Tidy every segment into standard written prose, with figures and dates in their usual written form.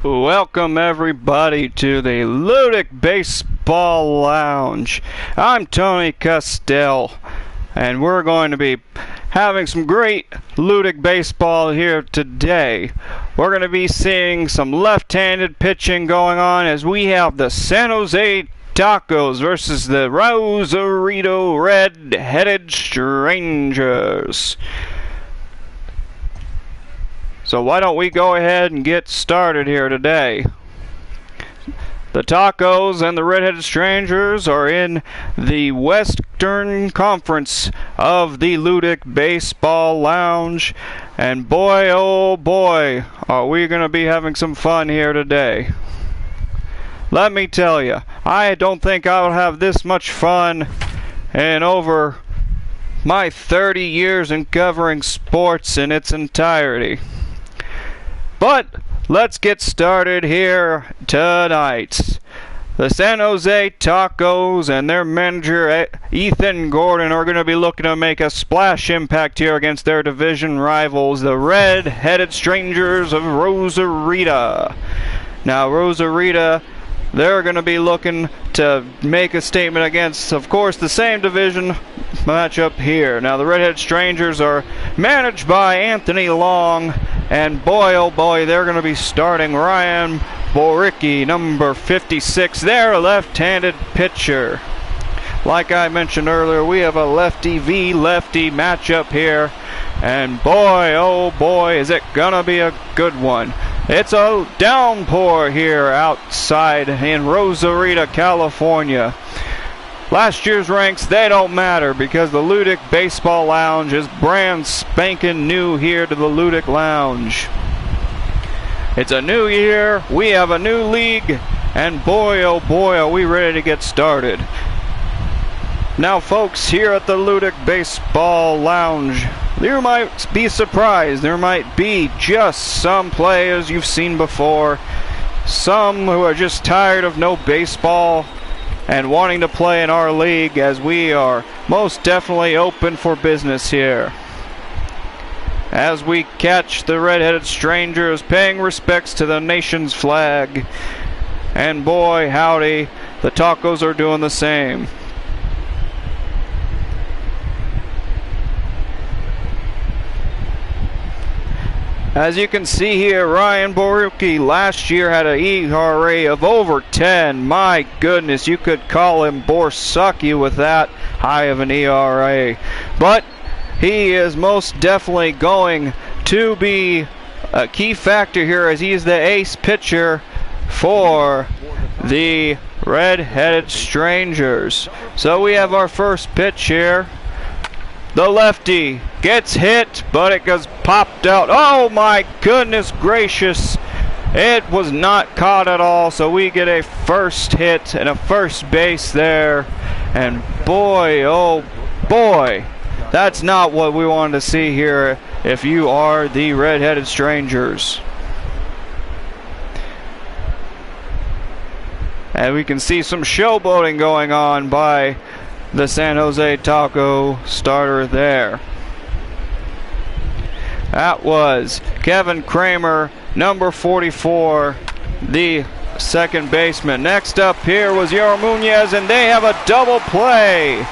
Welcome everybody to the Ludic Baseball Lounge. I'm Tony Costelle, and we're going to be having some great Ludic baseball here today. We're going to be seeing some left-handed pitching going on as we have the San Jose Tacos versus the Rosarito Red-Headed Strangers. So why don't we go ahead and get started here today. The Tacos and the Red-Headed Strangers are in the Western Conference of the Ludic Baseball Lounge. And boy, oh boy, are we going to be having some fun here today. Let me tell you, I don't think I'll have this much fun in over my 30 years in covering sports in its entirety. But let's get started here tonight. The San Jose Tacos and their manager Ethan Gordon are going to be looking to make a splash impact here against their division rivals, the Red-Headed Strangers of Rosarito. Now Rosarito, they're going to be looking to make a statement against, of course, the same division matchup here. Now the Red-Headed Strangers are managed by Anthony Long, and boy oh boy, they're going to be starting Ryan Boricki, number 56, their left-handed pitcher. Like I mentioned earlier, we have a lefty v lefty matchup here, and boy oh boy, is it gonna be a good one. It's a downpour here outside in Rosarito, California. Last year's ranks, they don't matter because the Ludic Baseball Lounge is brand spanking new here to the Ludic Lounge. It's a new year, we have a new league, and boy oh boy are we ready to get started. Now folks, here at the Ludic Baseball Lounge, you might be surprised. There might be just some players you've seen before, some who are just tired of no baseball and wanting to play in our league, as we are most definitely open for business here. As we catch the Red-Headed Strangers paying respects to the nation's flag, and boy howdy, the Tacos are doing the same. As you can see here, Ryan Boricki last year had an ERA of over 10. My goodness, you could call him Borsucky with that high of an ERA. But he is most definitely going to be a key factor here, as he is the ace pitcher for the Red-Headed Strangers. So we have our first pitch here. The lefty gets hit, but it goes popped out. Oh my goodness gracious. It was not caught at all, so we get a first hit and a first base there. And boy, oh boy, that's not what we wanted to see here if you are the Red-Headed Strangers. And we can see some showboating going on by the San Jose Taco starter there. That was Kevin Kramer, number 44, the second baseman. Next up here was Yaro Munoz, and they have a double play.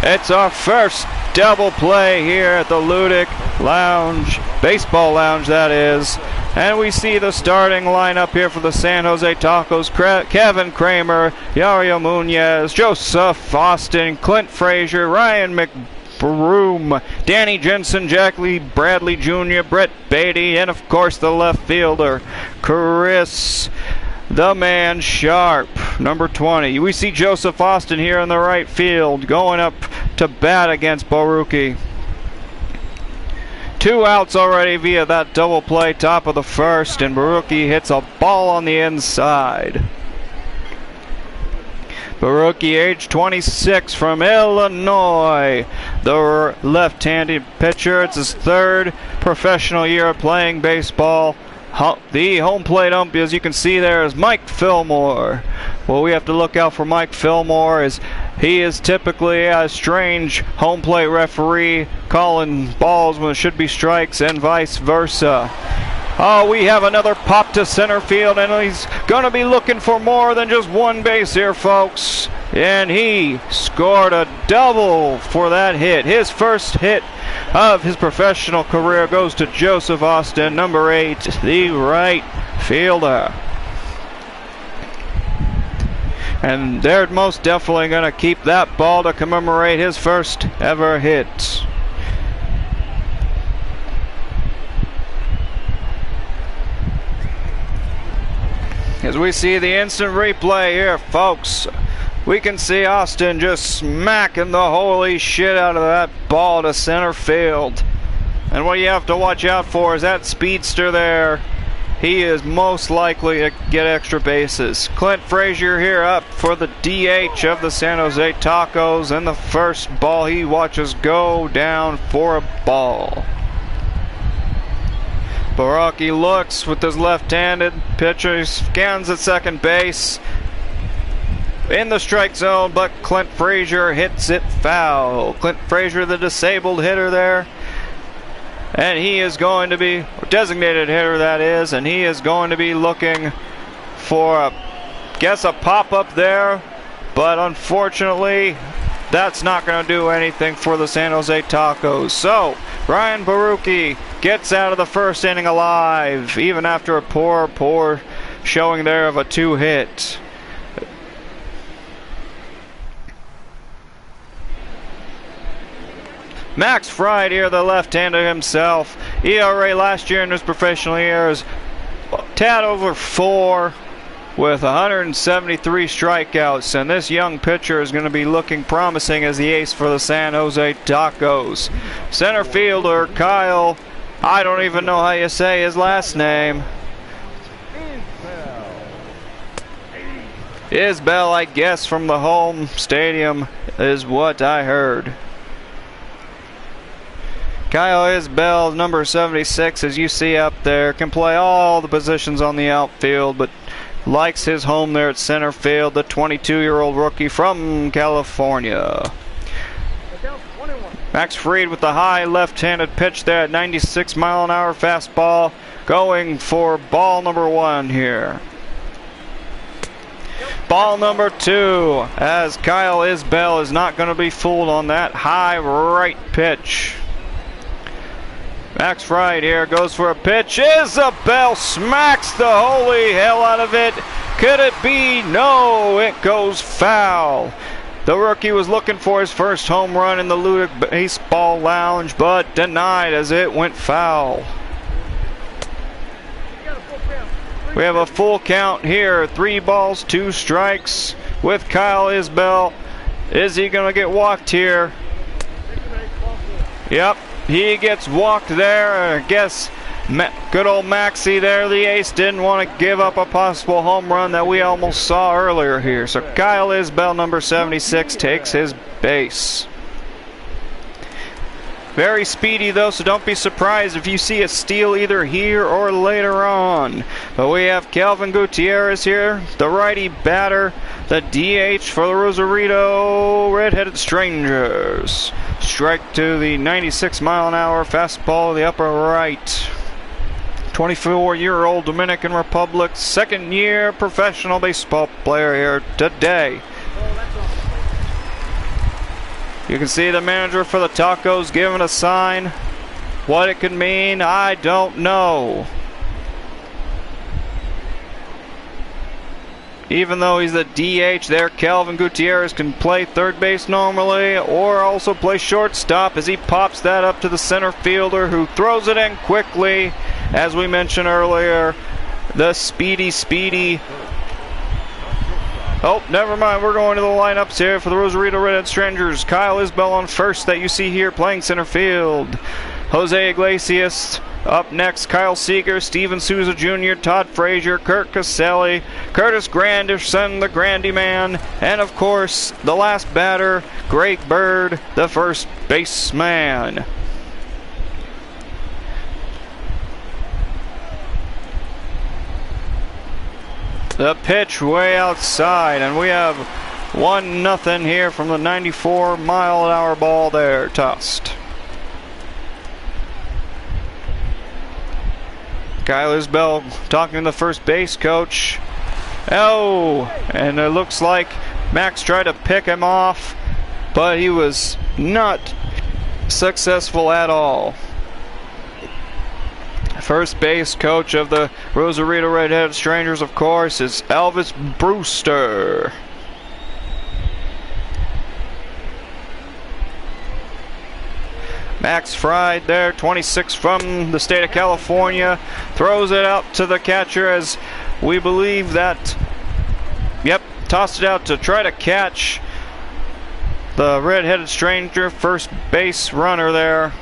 It's our first double play here at the Ludic Lounge, Baseball Lounge that is. And we see the starting lineup here for the San Jose Tacos. Kevin Kramer, Yaro Munoz, Joseph Austin, Clint Frazier, Ryan McBroom, Danny Jensen, Jack Lee Bradley Jr., Brett Beatty, and of course the left fielder, Chris the Man Sharp, number 20. We see Joseph Austin here in the right field going up to bat against Boricki. 2 outs already via that double play, top of the first, and Boricki hits a ball on the inside. Boricki, age 26, from Illinois, the left-handed pitcher. It's his third professional year playing baseball. The home plate ump, as you can see there, is Mike Fillmore. Well, we have to look out for Mike Fillmore, as he is typically a strange home plate referee, calling balls when it should be strikes and vice versa. Oh, we have another pop to center field, and he's going to be looking for more than just one base here, folks. And he scored a double for that hit. His first hit of his professional career goes to Joseph Austin, number 8, the right fielder. And they're most definitely going to keep that ball to commemorate his first ever hit. As we see the instant replay here, folks, we can see Austin just smacking the holy shit out of that ball to center field. And what you have to watch out for is that speedster there. He is most likely to get extra bases. Clint Frazier here up for the DH of the San Jose Tacos, and the first ball he watches go down for a ball. Baraki looks with his left-handed pitcher. He scans at second base in the strike zone, but Clint Frazier hits it foul. Clint Frazier, the disabled hitter there, and he is going to be, designated hitter that is, and he is going to be looking for a pop-up there, but unfortunately that's not going to do anything for the San Jose Tacos. So Ryan Baruki gets out of the first inning alive, even after a poor showing there of a 2-hit. Max Fried here, the left-hander himself. ERA last year in his professional year is a tad over 4 with 173 strikeouts, and this young pitcher is going to be looking promising as the ace for the San Jose Tacos. Center fielder Kyle, I don't even know how you say his last name. Isbell, I guess, from the home stadium is what I heard. Kyle Isbell, number 76, as you see up there, can play all the positions on the outfield, but likes his home there at center field, the 22-year-old rookie from California. Max Fried with the high left-handed pitch there at 96-mile-an-hour fastball, going for ball number 1 here. Ball number 2, as Kyle Isbell is not going to be fooled on that high right pitch. Max Fried here goes for a pitch. Isbell smacks the holy hell out of it. Could it be? No, it goes foul. The rookie was looking for his first home run in the Ludic Baseball Lounge, but denied as it went foul. We have a full count here. 3 balls, 2 strikes with Kyle Isbell. Is he going to get walked here? Yep. He gets walked there. I guess good old Maxie there, the ace, didn't want to give up a possible home run that we almost saw earlier here. So Kyle Isbell, number 76, takes his base. Very speedy though, so don't be surprised if you see a steal either here or later on. But we have Calvin Gutierrez here, the righty batter, the DH for the Rosarito Red-Headed Strangers. Strike to the 96-mile-an-hour fastball, the upper right. 24-year-old Dominican Republic, second-year professional baseball player here today. You can see the manager for the Tacos giving a sign. What it could mean, I don't know. Even though he's the DH there, Calvin Gutierrez can play third base normally or also play shortstop as he pops that up to the center fielder who throws it in quickly. As we mentioned earlier, the speedy. Oh, never mind. We're going to the lineups here for the Rosarito Red-Headed Strangers. Kyle Isbell on first that you see here playing center field. Jose Iglesias up next. Kyle Seager, Steven Souza Jr., Todd Frazier, Kurt Caselli, Curtis Granderson, the Grandy Man, and of course, the last batter, Greg Bird, the first baseman. The pitch way outside, and we have 1-0 here from the 94-mile-an-hour ball there, tossed. Kyler's Bell talking to the first base coach. Oh, and it looks like Max tried to pick him off, but he was not successful at all. First base coach of the Rosarito Redheaded Strangers, of course, is Elvis Brewster. Max Fried there, 26 from the state of California, throws it out to the catcher as we believe that, tossed it out to try to catch the Redheaded Stranger, first base runner there.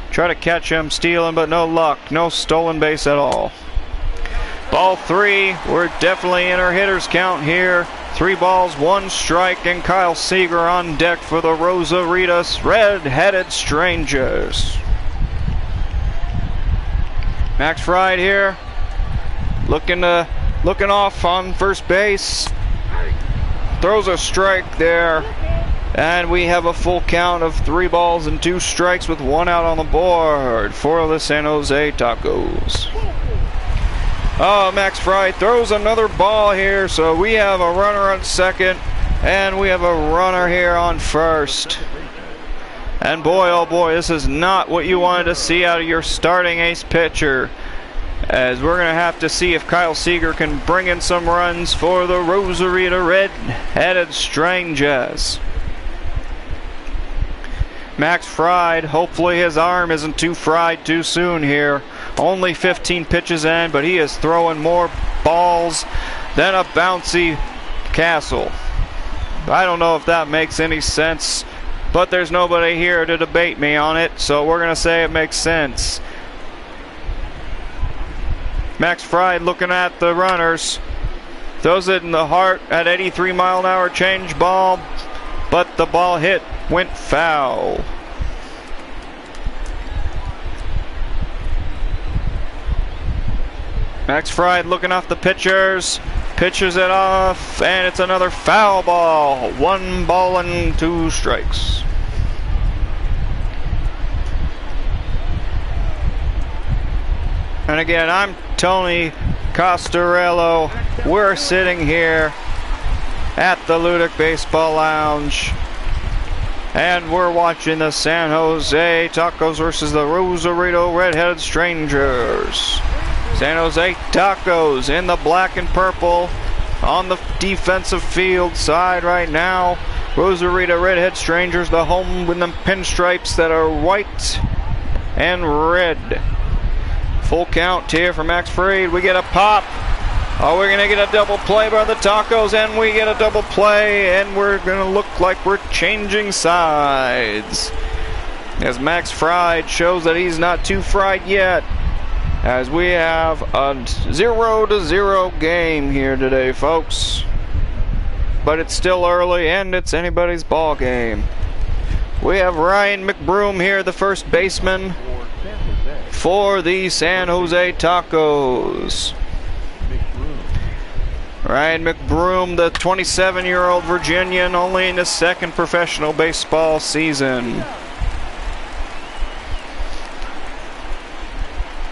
Try to catch him stealing, but no luck. No stolen base at all. Ball 3. We're definitely in our hitter's count here. 3 balls, 1 strike, and Kyle Seeger on deck for the Rosarito Red-Headed Strangers. Max Fried here, looking off on first base. Throws a strike there. And we have a full count of 3 balls and 2 strikes with 1 out on the board for the San Jose Tacos. Oh, Max Fry throws another ball here, so we have a runner on second, and we have a runner here on first. And boy, oh boy, this is not what you wanted to see out of your starting ace pitcher, as we're going to have to see if Kyle Seeger can bring in some runs for the Rosarito Red-Headed Strangers. Max Fried, hopefully his arm isn't too fried too soon here. Only 15 pitches in, but he is throwing more balls than a bouncy castle. I don't know if that makes any sense, but there's nobody here to debate me on it, so we're going to say it makes sense. Max Fried looking at the runners. Throws it in the heart at 83 mile an hour change ball, but the ball went foul. Max Fried looking off the pitchers, pitches it off, and it's another foul ball. 1 ball and 2 strikes. And again, I'm Tony Costelle. We're sitting here at the Ludic Baseball Lounge, and we're watching the San Jose Tacos versus the Rosarito Red-Headed Strangers. San Jose Tacos in the black and purple on the defensive field side right now. Rosarito Red-Headed Strangers, the home with them pinstripes that are white and red. Full count here for Max Fried. We get a pop. Oh, we're going to get a double play by the Tacos, and we get a double play, and we're going to look like we're changing sides, as Max Fried shows that he's not too fried yet, as we have a 0-0 game here today, folks. But it's still early, and it's anybody's ball game. We have Ryan McBroom here, the first baseman for the San Jose Tacos. Ryan McBroom, the 27-year-old Virginian, only in his 2nd professional baseball season.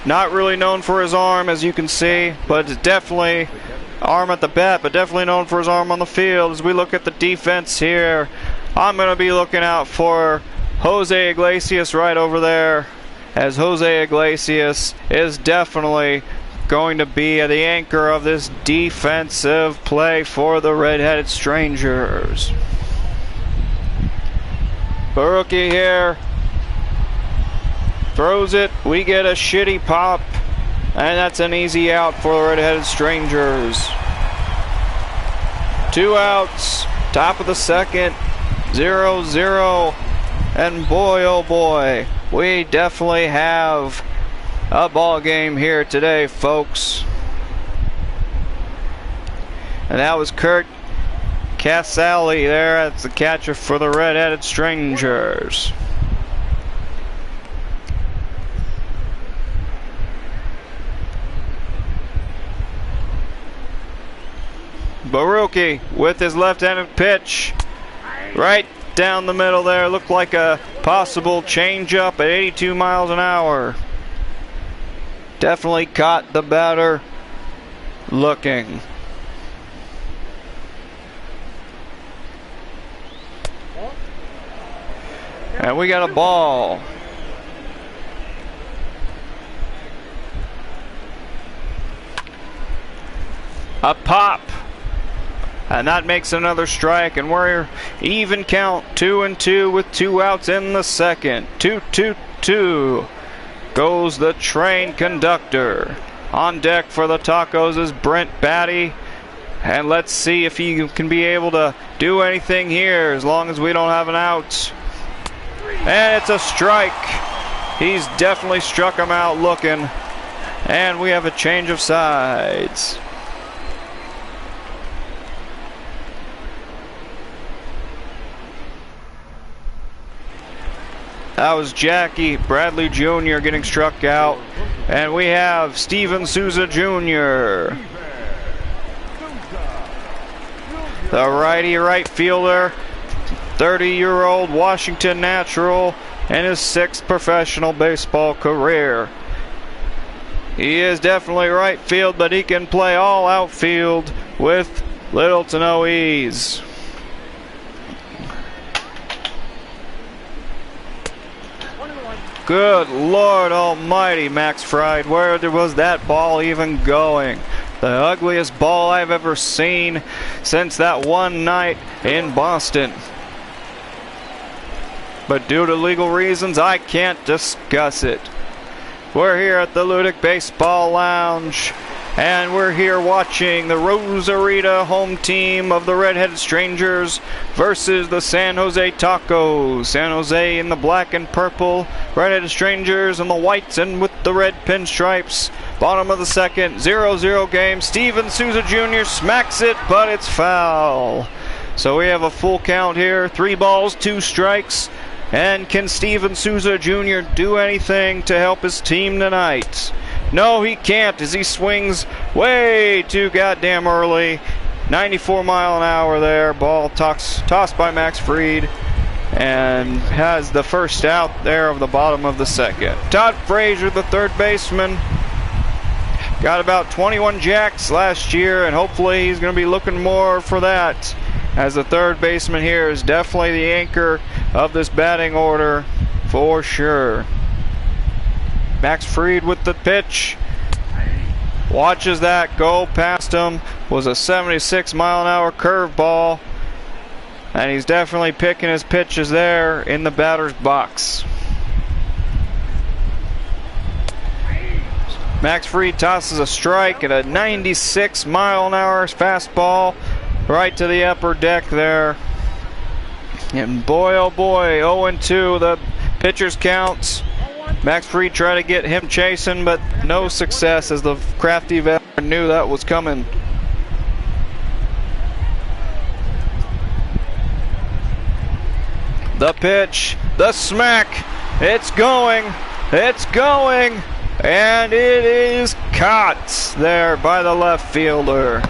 Not really known for his arm, as you can see, but definitely arm at the bat, but definitely known for his arm on the field. As we look at the defense here, I'm going to be looking out for Jose Iglesias right over there, as Jose Iglesias is definitely going to be the anchor of this defensive play for the Red-Headed Strangers. Baruki here throws it. We get a shitty pop, and that's an easy out for the Red-Headed Strangers. 2 outs, top of the 2nd, 0-0, and boy, oh boy, we definitely have a ball game here today, folks. And that was Kurt Casale there as the catcher for the Red-Headed Strangers. Baruki with his left-handed pitch right down the middle there. Looked like a possible changeup at 82 miles an hour. definitely caught the batter looking. And we got a ball. A pop. And that makes another strike, and we're even count, 2-2 with 2 outs in the second. 2-2-2 goes the train conductor. On deck for the Tacos is Brent Batty, and let's see if he can be able to do anything here as long as we don't have an out. And it's a strike. He's definitely struck him out looking, and we have a change of sides. That was Jackie Bradley Jr. getting struck out. And we have Steven Souza Jr. The righty right fielder, 30-year-old Washington natural, in his 6th professional baseball career. He is definitely right field, but he can play all outfield with little to no ease. Good Lord Almighty, Max Fried, where was that ball even going? The ugliest ball I've ever seen since that one night in Boston. But due to legal reasons, I can't discuss it. We're here at the Ludic Baseball Lounge, and we're here watching the Rosarita home team of the Red-Headed Strangers versus the San Jose Tacos. San Jose in the black and purple, Red-Headed Strangers in the whites and with the red pinstripes. Bottom of the second, 0-0 game. Steven Souza Jr. smacks it, but it's foul. So we have a full count here, 3 balls, 2 strikes. And can Steven Souza Jr. do anything to help his team tonight? No, he can't, as he swings way too goddamn early. 94 mile an hour there. Ball tossed by Max Fried, and has the first out there of the bottom of the second. Todd Frazier, the third baseman, got about 21 jacks last year, and hopefully he's going to be looking more for that, as the third baseman here is definitely the anchor of this batting order for sure. Max Fried with the pitch. Watches that go past him. Was a 76 mile an hour curveball. And he's definitely picking his pitches there in the batter's box. Max Fried tosses a strike at a 96 mile an hour fastball right to the upper deck there. And boy, oh boy, 0-2 the pitcher's counts. Max Fried tried to get him chasing, but no success, as the crafty veteran knew that was coming. The pitch, the smack, it's going, and it is caught there by the left fielder.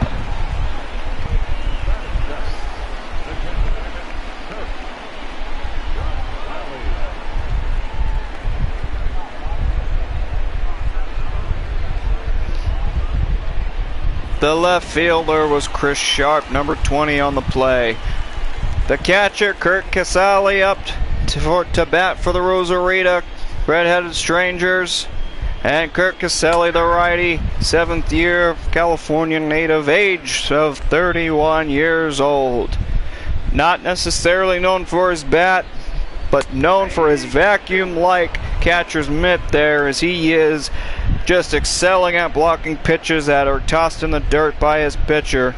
The left fielder was Chris Sharp, number 20 on the play. The catcher, Kurt Casale, up to bat for the Rosarita Red-Headed Strangers. And Kurt Casale, the righty, 7th year California native, age of 31 years old. Not necessarily known for his bat, but known for his vacuum-like catcher's mitt there, as he is just excelling at blocking pitches that are tossed in the dirt by his pitcher.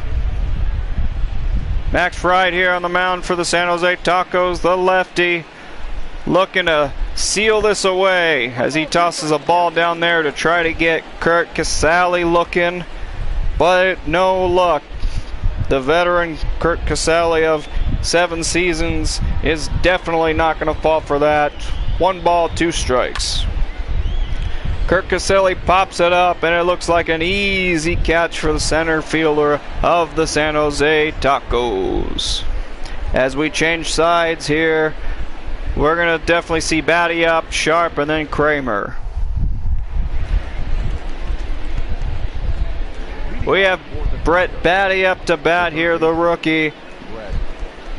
Max Fried here on the mound for the San Jose Tacos, the lefty, looking to seal this away as he tosses a ball down there to try to get Kurt Casale looking, but no luck. The veteran Kurt Casale of 7 seasons is definitely not going to fall for that. 1 ball, 2 strikes. Kurt Casale pops it up, and it looks like an easy catch for the center fielder of the San Jose Tacos. As we change sides here, we're going to definitely see Batty up, Sharp, and then Kramer. We have Brett Batty up to bat here, the rookie.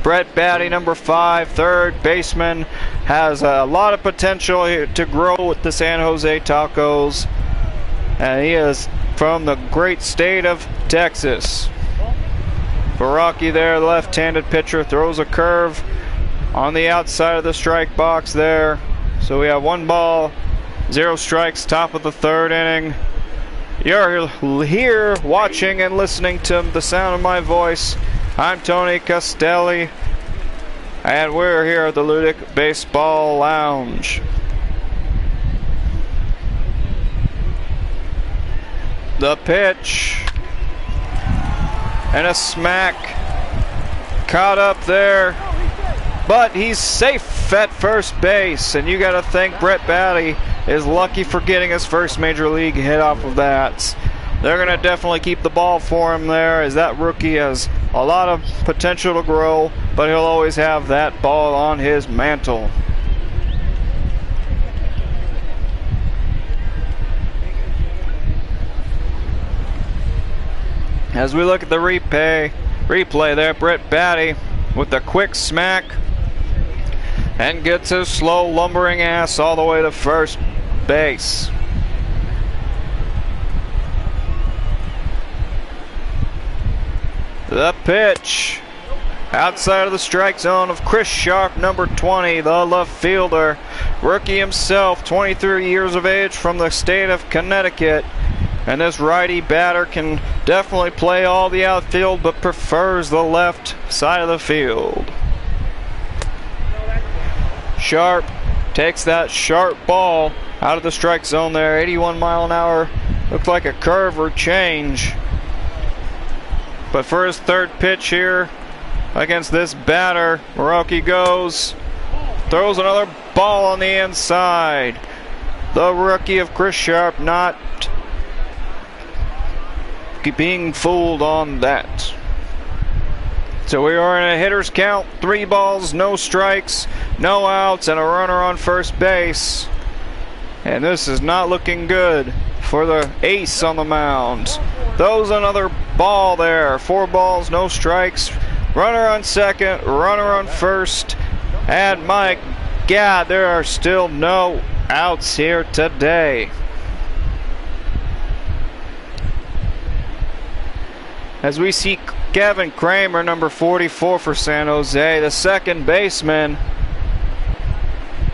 Brett Batty, number 5, third baseman, has a lot of potential here to grow with the San Jose Tacos. And he is from the great state of Texas. Baraki there, the left-handed pitcher, throws a curve on the outside of the strike box there. So we have 1 ball, 0 strikes, top of the 3rd inning. You're here watching and listening to the sound of my voice. I'm Tony Costelle, and we're here at the Ludic Baseball Lounge. The pitch, and a smack, caught up there, but he's safe at first base, and you got to think Brett Batty is lucky for getting his first major league hit off of that. They're going to definitely keep the ball for him there, as that rookie has a lot of potential to grow, but he'll always have that ball on his mantle. As we look at the replay there, Brett Batty with the quick smack and gets his slow lumbering ass all the way to first base. The pitch outside of the strike zone of Chris Sharp, number 20, the left fielder. Rookie himself, 23 years of age, from the state of Connecticut. And this righty batter can definitely play all the outfield, but prefers the left side of the field. Sharp takes that sharp ball out of the strike zone there, 81 mile an hour. Looked like a curve or change. But for his 3rd pitch here against this batter, Moroki goes, throws another ball on the inside. The rookie of Chris Sharp not being fooled on that. So we are in a hitter's count, 3 balls, no strikes, no outs, and a runner on first base. And this is not looking good for the ace on the mound. Throws another ball there, 4 balls, no strikes, runner on second, runner on first, and my God, there are still no outs here today. As we see Kevin Kramer, number 44 for San Jose, the second baseman.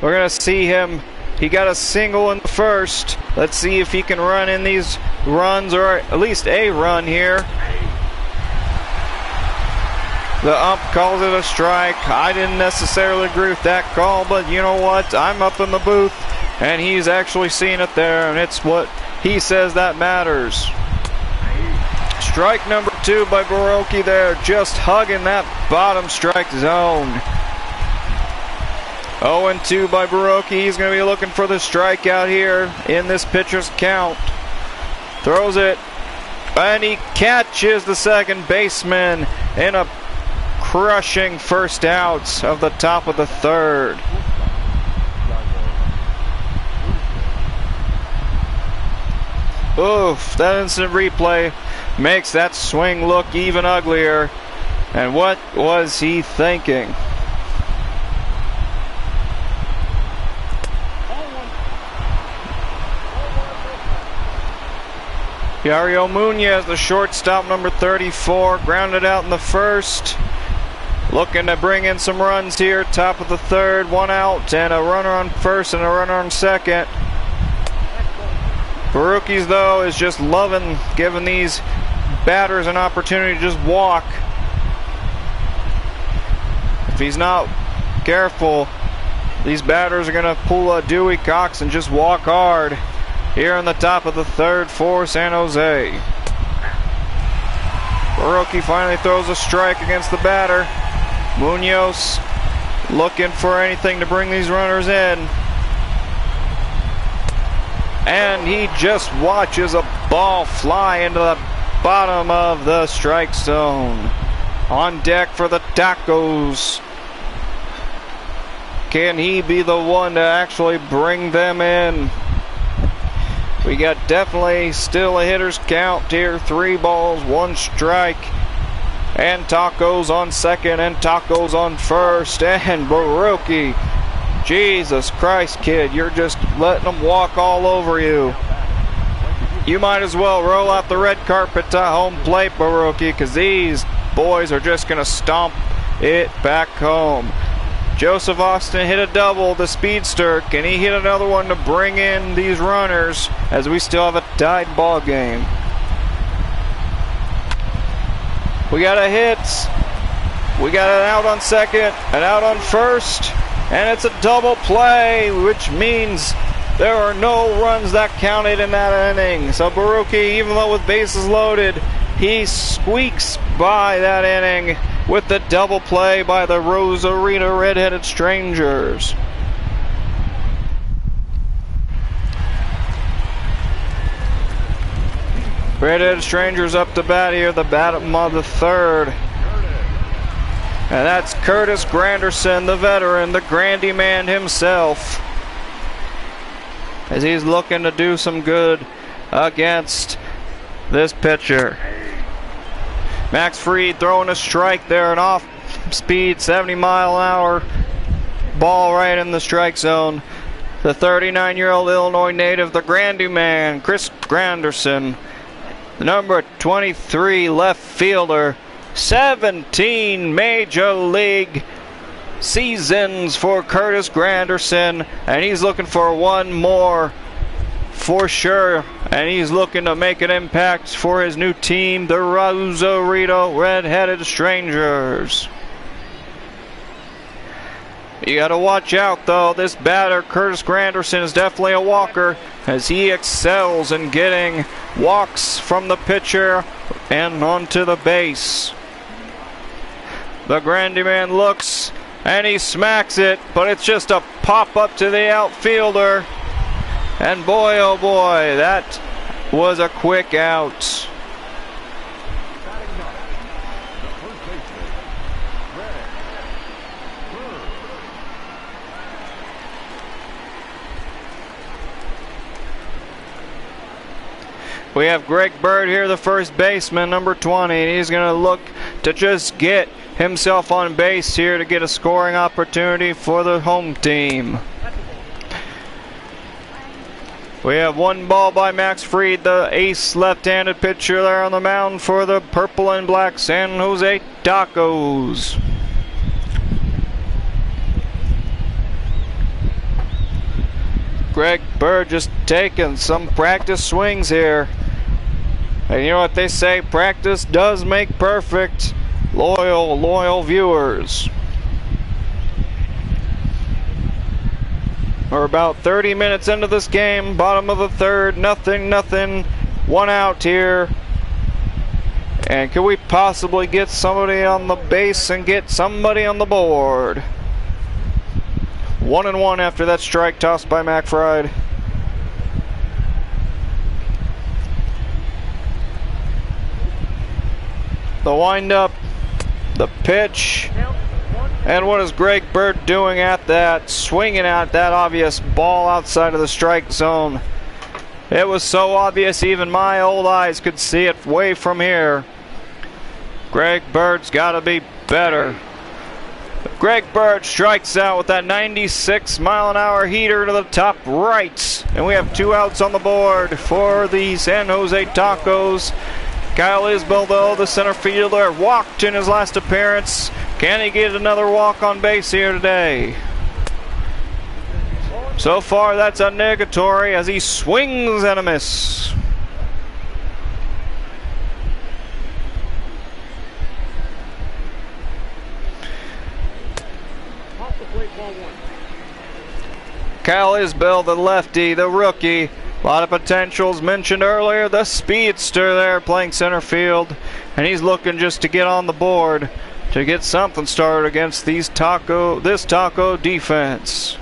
We're going to see him. He got a single in the first. Let's see if he can run in these runs, or at least a run here. The ump calls it a strike. I didn't necessarily agree with that call, but you know what? I'm up in the booth, and he's actually seen it there, and it's what he says that matters. Strike number 2 by Baroki there, just hugging that bottom strike zone. 0-2 by Baroki. He's going to be looking for the strikeout here in this pitcher's count. Throws it, and he catches the second baseman in a crushing first out of the top of the 3rd. Oof, that instant replay makes that swing look even uglier. And what was he thinking? Yario Munoz, the shortstop, number 34, grounded out in the first. Looking to bring in some runs here, top of the 3rd, 1 out, and a runner on first and a runner on second. Barookies, though, is just loving giving these batters an opportunity to just walk. If he's not careful, these batters are going to pull a Dewey Cox and just walk hard here on the top of the 3rd for San Jose. Barooki finally throws a strike against the batter. Munoz looking for anything to bring these runners in. And he just watches a ball fly into the bottom of the strike zone. On deck for the Tacos. Can he be the one to actually bring them in? We got definitely still a hitter's count here. 3 balls, 1 strike. And Tacos on second and Tacos on first. And Baruki. Jesus Christ, kid. You're just letting them walk all over you. You might as well roll out the red carpet to home plate, Baruki, because these boys are just going to stomp it back home. Joseph Austin hit a double, the speedster. Can he hit another one to bring in these runners as we still have a tied ball game? We got a hit. We got an out on second, an out on first, and it's a double play, which means there are no runs that counted in that inning. So Baruki, even though with bases loaded, he squeaks by that inning with the double play by the Rosarito Red-Headed Strangers. Red-Headed Strangers up to bat here, the bottom of the third. And that's Curtis Granderson, the veteran, the Grandy man himself, as he's looking to do some good against this pitcher. Max Fried throwing a strike there, an off-speed 70-mile-an-hour ball right in the strike zone. The 39-year-old Illinois native, the Grandy man, Chris Granderson, the number 23 left fielder, 17 major league seasons for Curtis Granderson, and he's looking for one more for sure, and he's looking to make an impact for his new team, the Rosarito Red-Headed Strangers. You got to watch out though. This batter, Curtis Granderson, is definitely a walker, as he excels in getting walks from the pitcher and onto the base. The Grandy man looks and he smacks it, but it's just a pop up to the outfielder. And boy, oh boy, that was a quick out. We have Greg Bird here, the first baseman, number 20, and he's going to look to just get himself on base here to get a scoring opportunity for the home team. We have 1 ball by Max Fried, the ace left-handed pitcher there on the mound for the purple and black San Jose Tacos. Greg Bird just taking some practice swings here. And you know what they say, practice does make perfect. Loyal viewers. We're about 30 minutes into this game, bottom of the third, nothing, 1 out here. And can we possibly get somebody on the base and get somebody on the board? 1-1 after that strike tossed by McFried. The windup, the pitch, and what is Greg Bird doing at that? Swinging at that obvious ball outside of the strike zone. It was so obvious even my old eyes could see it way from here. Greg Bird's got to be better. Greg Bird strikes out with that 96-mile-an-hour heater to the top right. And we have 2 outs on the board for the San Jose Tacos. Kyle Isbell, though, the center fielder, walked in his last appearance. Can he get another walk on base here today? So far, that's a negatory as he swings and a miss. Kyle Isbell, the lefty, the rookie. A lot of potentials mentioned earlier. The speedster there playing center field. And he's looking just to get on the board to get something started against this Taco defense.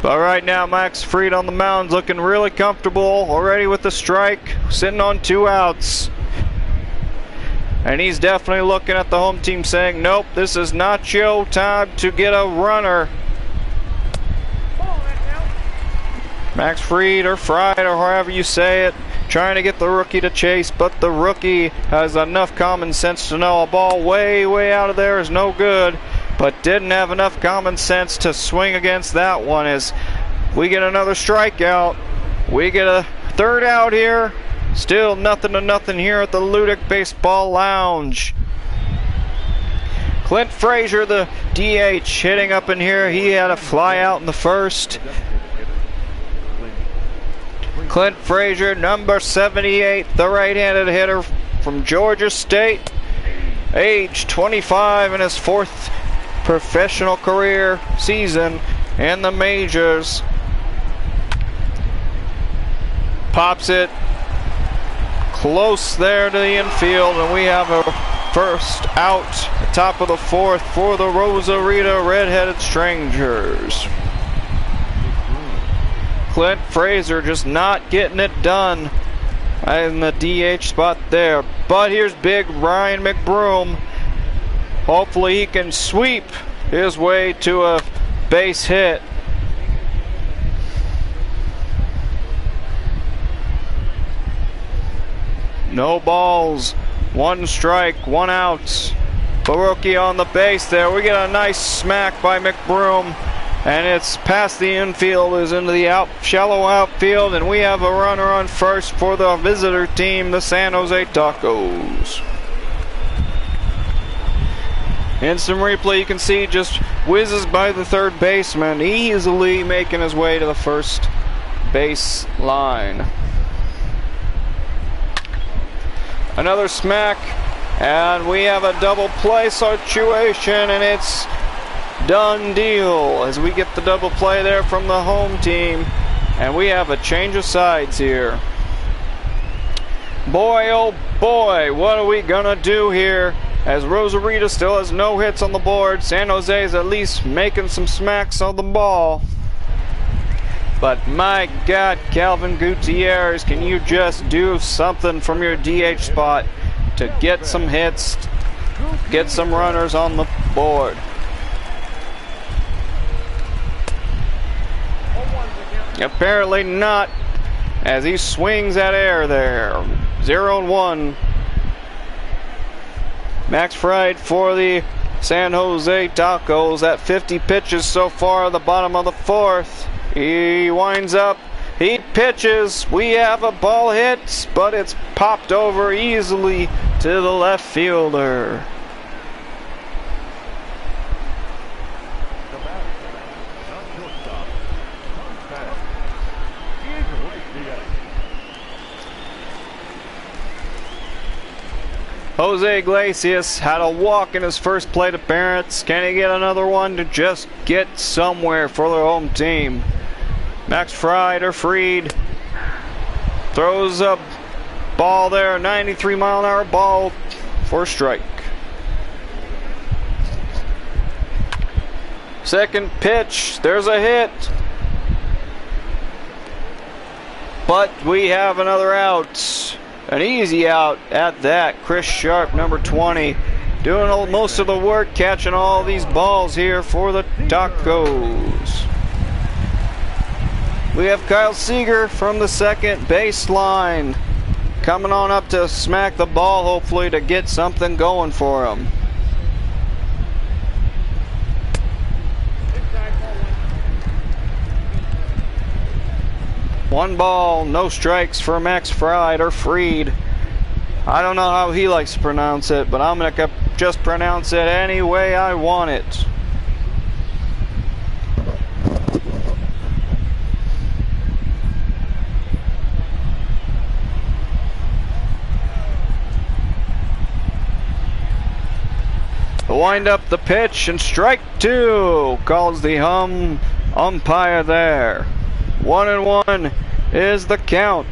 But right now, Max Fried on the mound looking really comfortable already with the strike, sitting on 2 outs. And he's definitely looking at the home team saying, nope, this is not your time to get a runner. Max Fried or Fried or however you say it, trying to get the rookie to chase, but the rookie has enough common sense to know a ball way out of there is no good, but didn't have enough common sense to swing against that one. As we get another strikeout, we get a third out here. Still nothing to nothing here at the Ludic Baseball Lounge. Clint Frazier, the DH, hitting up in here. He had a fly out in the first. Clint Frazier, number 78, the right-handed hitter from Georgia State, age 25 in his fourth professional career season in the majors. Pops it close there to the infield, and we have a first out, top of the fourth for the Rosarita Red-Headed Strangers. Clint Frazier just not getting it done in the DH spot there. But here's big Ryan McBroom. Hopefully he can sweep his way to a base hit. No balls, one strike, one out. Baroki on the base there. We get a nice smack by McBroom. And it's past the infield, is into the shallow outfield, and we have a runner on first for the visitor team, the San Jose Tacos. Instant replay, you can see just whizzes by the third baseman, easily making his way to the first base line. Another smack, and we have a double play situation, and it's done deal as we get the double play there from the home team, and we have a change of sides here. Boy, oh boy, what are we gonna do here as Rosarita still has no hits on the board. San Jose is at least making some smacks on the ball, but my God, Calvin Gutierrez, can you just do something from your DH spot to get some hits, get some runners on the board? Apparently not, as he swings at air there. 0-1. Max Fried for the San Jose Tacos at 50 pitches so far at the bottom of the fourth. He winds up, he pitches, we have a ball hit, but it's popped over easily to the left fielder. Jose Iglesias had a walk in his first plate appearance. Can he get another one to just get somewhere for their home team? Max Fried or Fried throws a ball there, 93-mile-an-hour ball for a strike. Second pitch, there's a hit. But we have another out. An easy out at that. Chris Sharp, number 20, doing most of the work, catching all these balls here for the Tacos. We have Kyle Seager from the second baseline coming on up to smack the ball, hopefully to get something going for him. One ball, no strikes for Max Fried or Fried. I don't know how he likes to pronounce it, but I'm going to just pronounce it any way I want it. Wind up the pitch, and strike two, calls the umpire there. 1-1 is the count.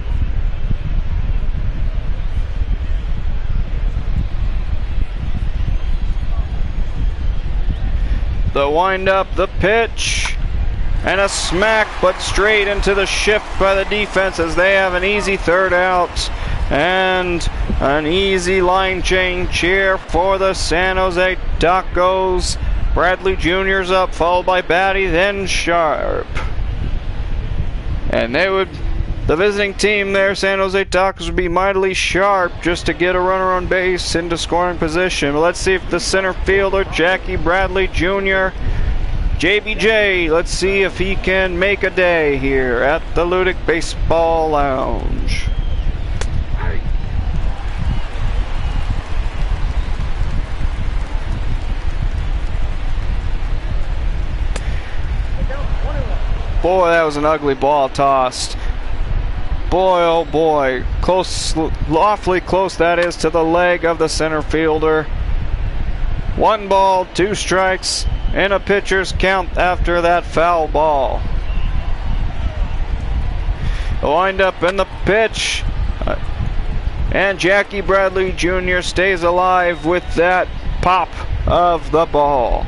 The wind up, the pitch, and a smack, but straight into the shift by the defense as they have an easy third out and an easy line change here for the San Jose Tacos. Bradley Jr.'s up, followed by Batty, then Sharp. And the visiting team there, San Jose Tacos, would be mightily sharp just to get a runner on base into scoring position. But let's see if the center fielder, Jackie Bradley Jr., JBJ, let's see if he can make a day here at the Ludic Baseball Lounge. Boy, that was an ugly ball tossed. Boy, oh boy, close, awfully close that is to the leg of the center fielder. 1 ball, 2 strikes, and a pitcher's count after that foul ball. A wind up in the pitch, and Jackie Bradley Jr. stays alive with that pop of the ball.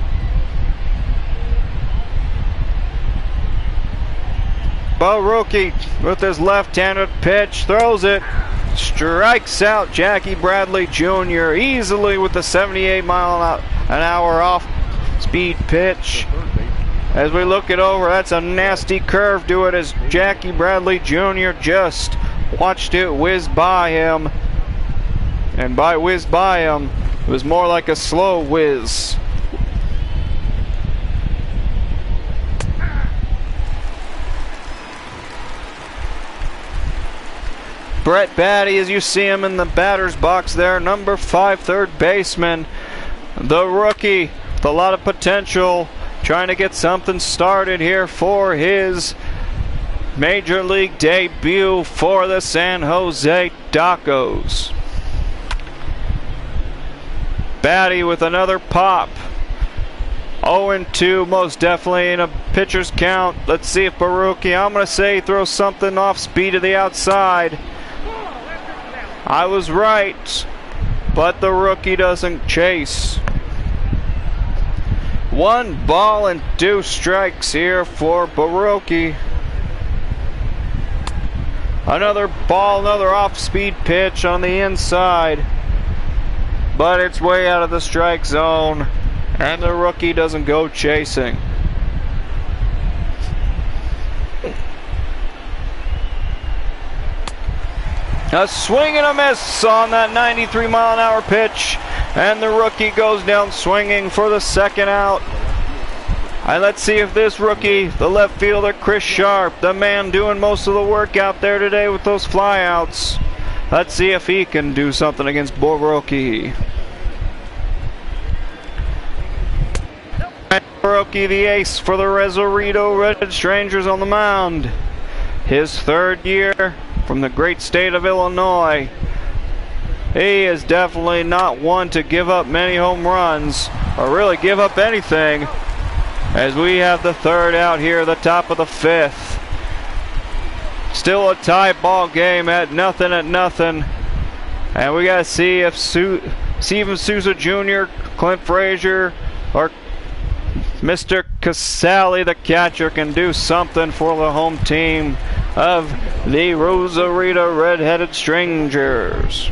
Baruki with his left-handed pitch throws it, strikes out Jackie Bradley Jr. easily with the 78-mile-an-hour off-speed pitch. As we look it over, that's a nasty curve to it as Jackie Bradley Jr. just watched it whiz by him. And by whiz by him, it was more like a slow whiz. Brett Batty, as you see him in the batter's box there, number 5 third baseman, the rookie with a lot of potential, trying to get something started here for his major league debut for the San Jose Tacos. Batty with another pop. 0-2, most definitely in a pitcher's count. Let's see if Baruki, I'm going to say he throws something off speed to the outside. I was right, but the rookie doesn't chase. 1 ball and 2 strikes here for Baruki. Another ball, another off-speed pitch on the inside, but it's way out of the strike zone, and the rookie doesn't go chasing. A swing and a miss on that 93-mile-an-hour pitch, and the rookie goes down swinging for the second out. And let's see if this rookie, the left fielder Chris Sharp, the man doing most of the work out there today with those flyouts, let's see if he can do something against Baruki. Baruki, the ace for the Rosarito Red Strangers on the mound. His 3rd year from the great state of Illinois. He is definitely not one to give up many home runs, or really give up anything, as we have the 3rd out here, the top of the 5th. Still a tie ball game at nothing, and we gotta see if Steven Souza Jr., Clint Frazier, or Mr. Casale, the catcher, can do something for the home team of the Rosarito Red-Headed Strangers.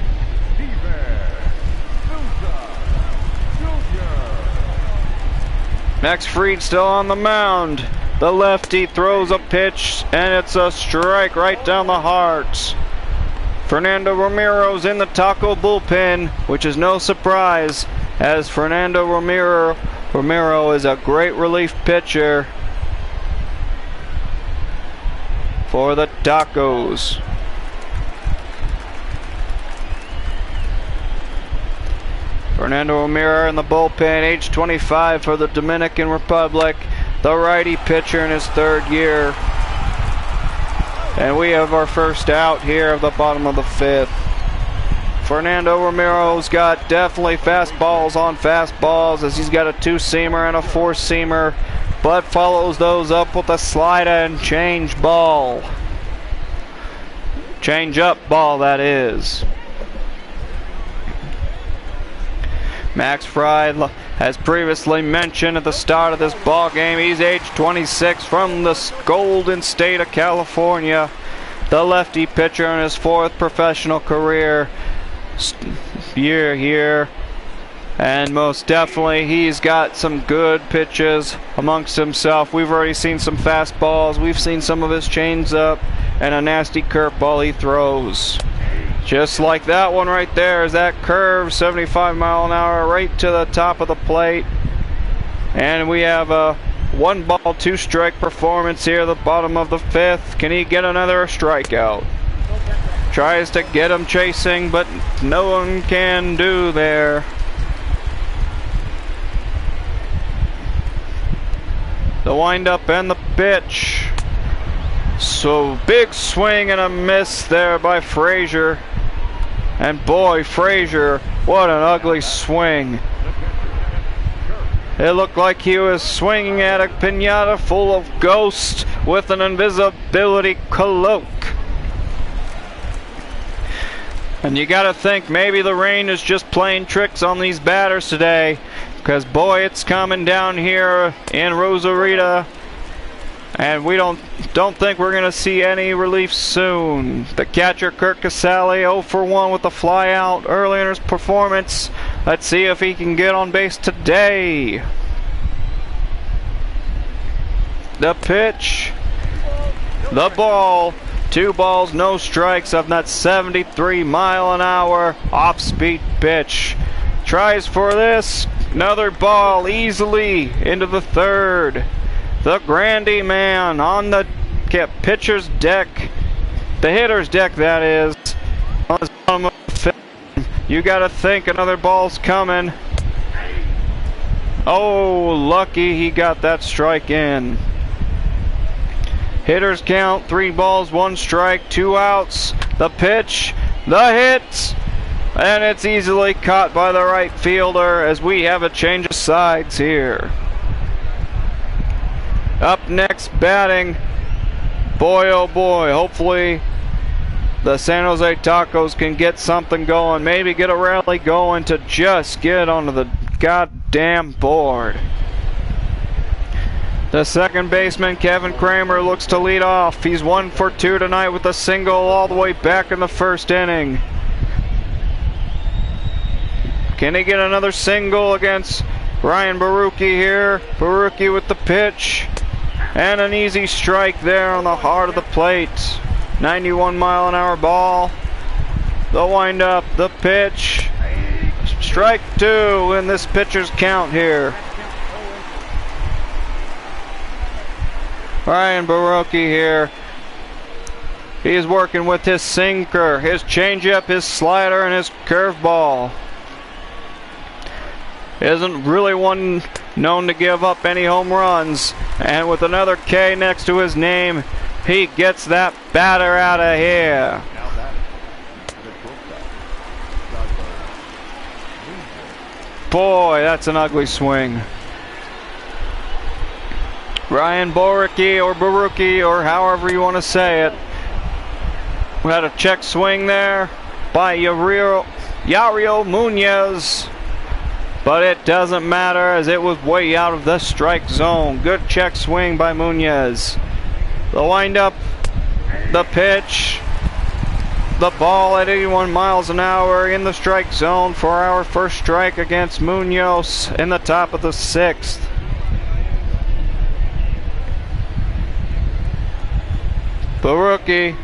Max Fried still on the mound. The lefty throws a pitch, and it's a strike right down the heart. Fernando Ramiro's in the Taco bullpen, which is no surprise, as Fernando Ramiro is a great relief pitcher for the Tacos. Fernando Ramiro in the bullpen, age 25 for the Dominican Republic, the righty pitcher in his 3rd year. And we have our first out here of the bottom of the 5th. Fernando Ramiro's got definitely fastballs on fastballs, as he's got a 2-seamer and a 4-seamer, but follows those up with a slider and change ball. Change up ball, that is. Max Fried, as previously mentioned at the start of this ball game, he's age 26 from the Golden State of California. The lefty pitcher in his 4th professional career year here. And most definitely, he's got some good pitches amongst himself. We've already seen some fastballs. We've seen some of his chains up and a nasty curveball he throws. Just like that one right there is that curve, 75 mile an hour right to the top of the plate. And we have a 1-ball, 2-strike performance here, the bottom of the 5th. Can he get another strikeout? Tries to get him chasing, but no one can do there. The windup and the pitch. So big swing and a miss there by Frazier. And boy, Frazier, what an ugly swing. It looked like he was swinging at a piñata full of ghosts with an invisibility cloak. And you gotta think maybe the rain is just playing tricks on these batters today, because boy, it's coming down here in Rosarita, and we don't think we're gonna see any relief soon. The catcher Kurt Casale 0 for 1 with the fly out early in his performance. Let's see if he can get on base today. The pitch, the ball. 2 balls, no strikes of that 73 mile an hour off-speed pitch. Tries for this, another ball easily into the 3rd. The Grandy man on the pitcher's deck, the hitter's deck that is, on his bottom of the 5th. You gotta think another ball's coming. Oh, lucky he got that strike in. Hitters count, 3 balls, 1 strike, 2 outs. The pitch, the hit, and it's easily caught by the right fielder as we have a change of sides here. Up next batting, boy oh boy, hopefully the San Jose Tacos can get something going, maybe get a rally going to just get onto the goddamn board. The second baseman, Kevin Kramer, looks to lead off. He's 1 for 2 tonight with a single all the way back in the 1st inning. Can he get another single against Ryan Baruki here? Baruki with the pitch. And an easy strike there on the heart of the plate. 91 mile an hour ball. The windup, the pitch. Strike 2 in this pitcher's count here. Ryan Baroki here. He's working with his sinker, his changeup, his slider, and his curveball. Isn't really one known to give up any home runs. And with another K next to his name, he gets that batter out of here. Boy, that's an ugly swing. Ryan Baruki or however you want to say it. We had a check swing there by Yario Munoz. But it doesn't matter as it was way out of the strike zone. Good check swing by Munoz. The windup, the pitch, the ball at 81 miles an hour in the strike zone for our first strike against Munoz in the top of the 6th. Baruki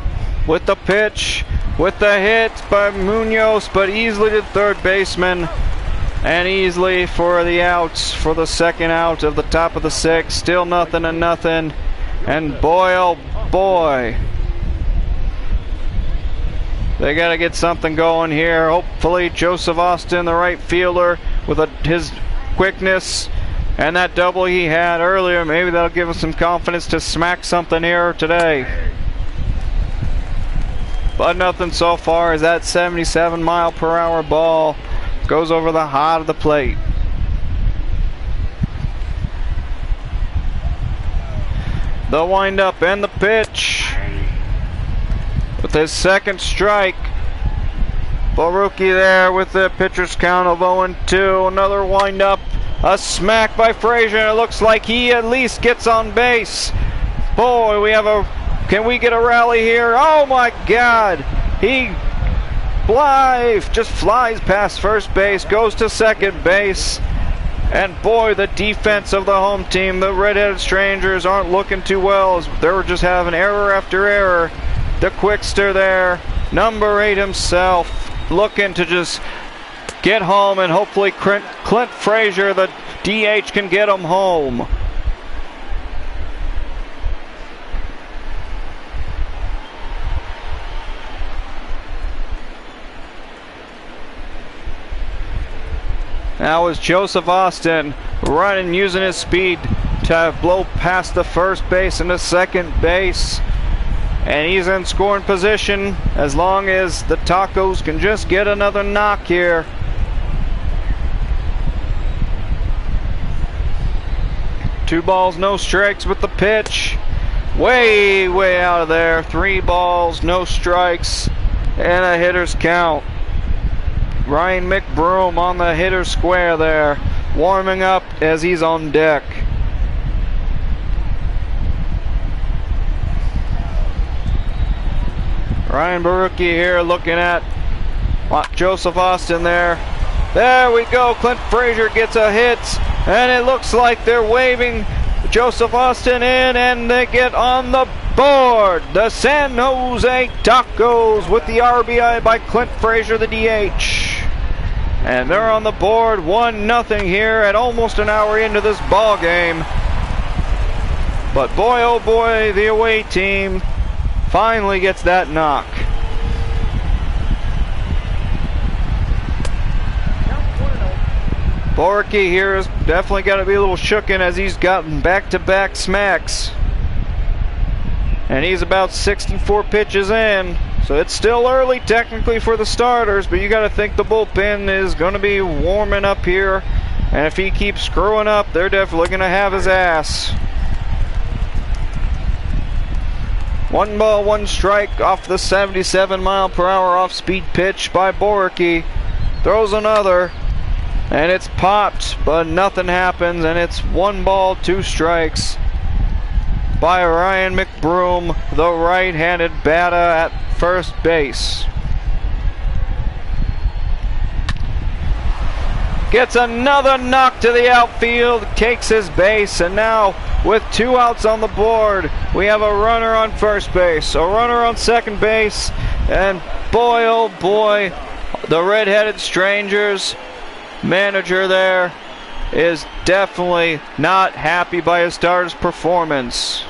with the pitch, with the hit by Munoz, but easily to third baseman. And easily for the outs, for the second out of the top of the 6th. Still nothing and nothing. And boy, oh boy. They got to get something going here. Hopefully Joseph Austin, the right fielder, with his quickness and that double he had earlier, maybe that'll give him some confidence to smack something here today. But nothing so far as that 77 mile per hour ball goes over the heart of the plate. The windup and the pitch. With his second strike. Baruki there with the pitcher's count of 0-2. Another windup. A smack by Frazier. It looks like he at least gets on base. Boy, can we get a rally here? Oh my God. Blythe just flies past first base, goes to second base. And boy, the defense of the home team, the Red-Headed Strangers, aren't looking too well. They're just having error after error. The quickster there, number 8 himself, looking to just get home, and hopefully Clint Frazier, the DH, can get him home. Now is Joseph Austin running, using his speed to blow past the first base and the second base. And he's in scoring position as long as the Tacos can just get another knock here. Two balls, no strikes with the pitch. Way out of there. 3 balls, no strikes, and a hitter's count. Ryan McBroom on the hitter square there, warming up as he's on deck. Ryan Barucki here looking at Joseph Austin there. There we go. Clint Frazier gets a hit, and it looks like they're waving Joseph Austin in, and they get on the board. The San Jose Tacos with the RBI by Clint Frazier, the DH. And they're on the board 1-0 here at almost an hour into this ball game. But boy, oh boy, the away team finally gets that knock. Borky here has definitely got to be a little shooken as he's gotten back-to-back smacks. And he's about 64 pitches in. So it's still early technically for the starters, but you got to think the bullpen is going to be warming up here. And if he keeps screwing up, they're definitely going to have his ass. 1 ball, 1 strike off the 77-mile-per-hour off-speed pitch by Borky. Throws another, and it's popped, but nothing happens, and it's 1 ball, 2 strikes by Ryan McBroom, the right-handed batter at first base. Gets another knock to the outfield, takes his base, and now with 2 outs on the board, we have a runner on first base, a runner on second base, and boy oh boy, the Red-Headed Strangers manager there is definitely not happy by his starter's performance.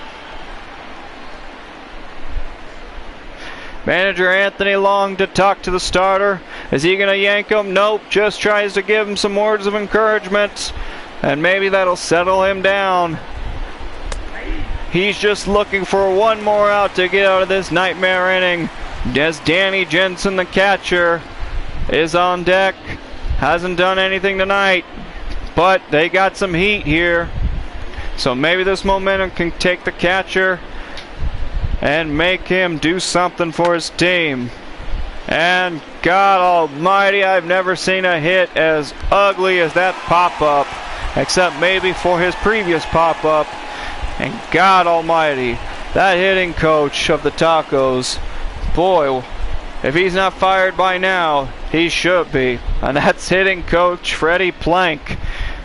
Manager Anthony Long to talk to the starter. Is he going to yank him? Nope, just tries to give him some words of encouragement, and maybe that'll settle him down. He's just looking for 1 more out to get out of this nightmare inning. As Danny Jensen, the catcher, is on deck. Hasn't done anything tonight, but they got some heat here. So maybe this momentum can take the catcher and make him do something for his team. And God almighty, I've never seen a hit as ugly as that pop-up, except maybe for his previous pop-up. And God almighty, that hitting coach of the Tacos, boy, if he's not fired by now, he should be. And that's hitting coach Freddie Plank.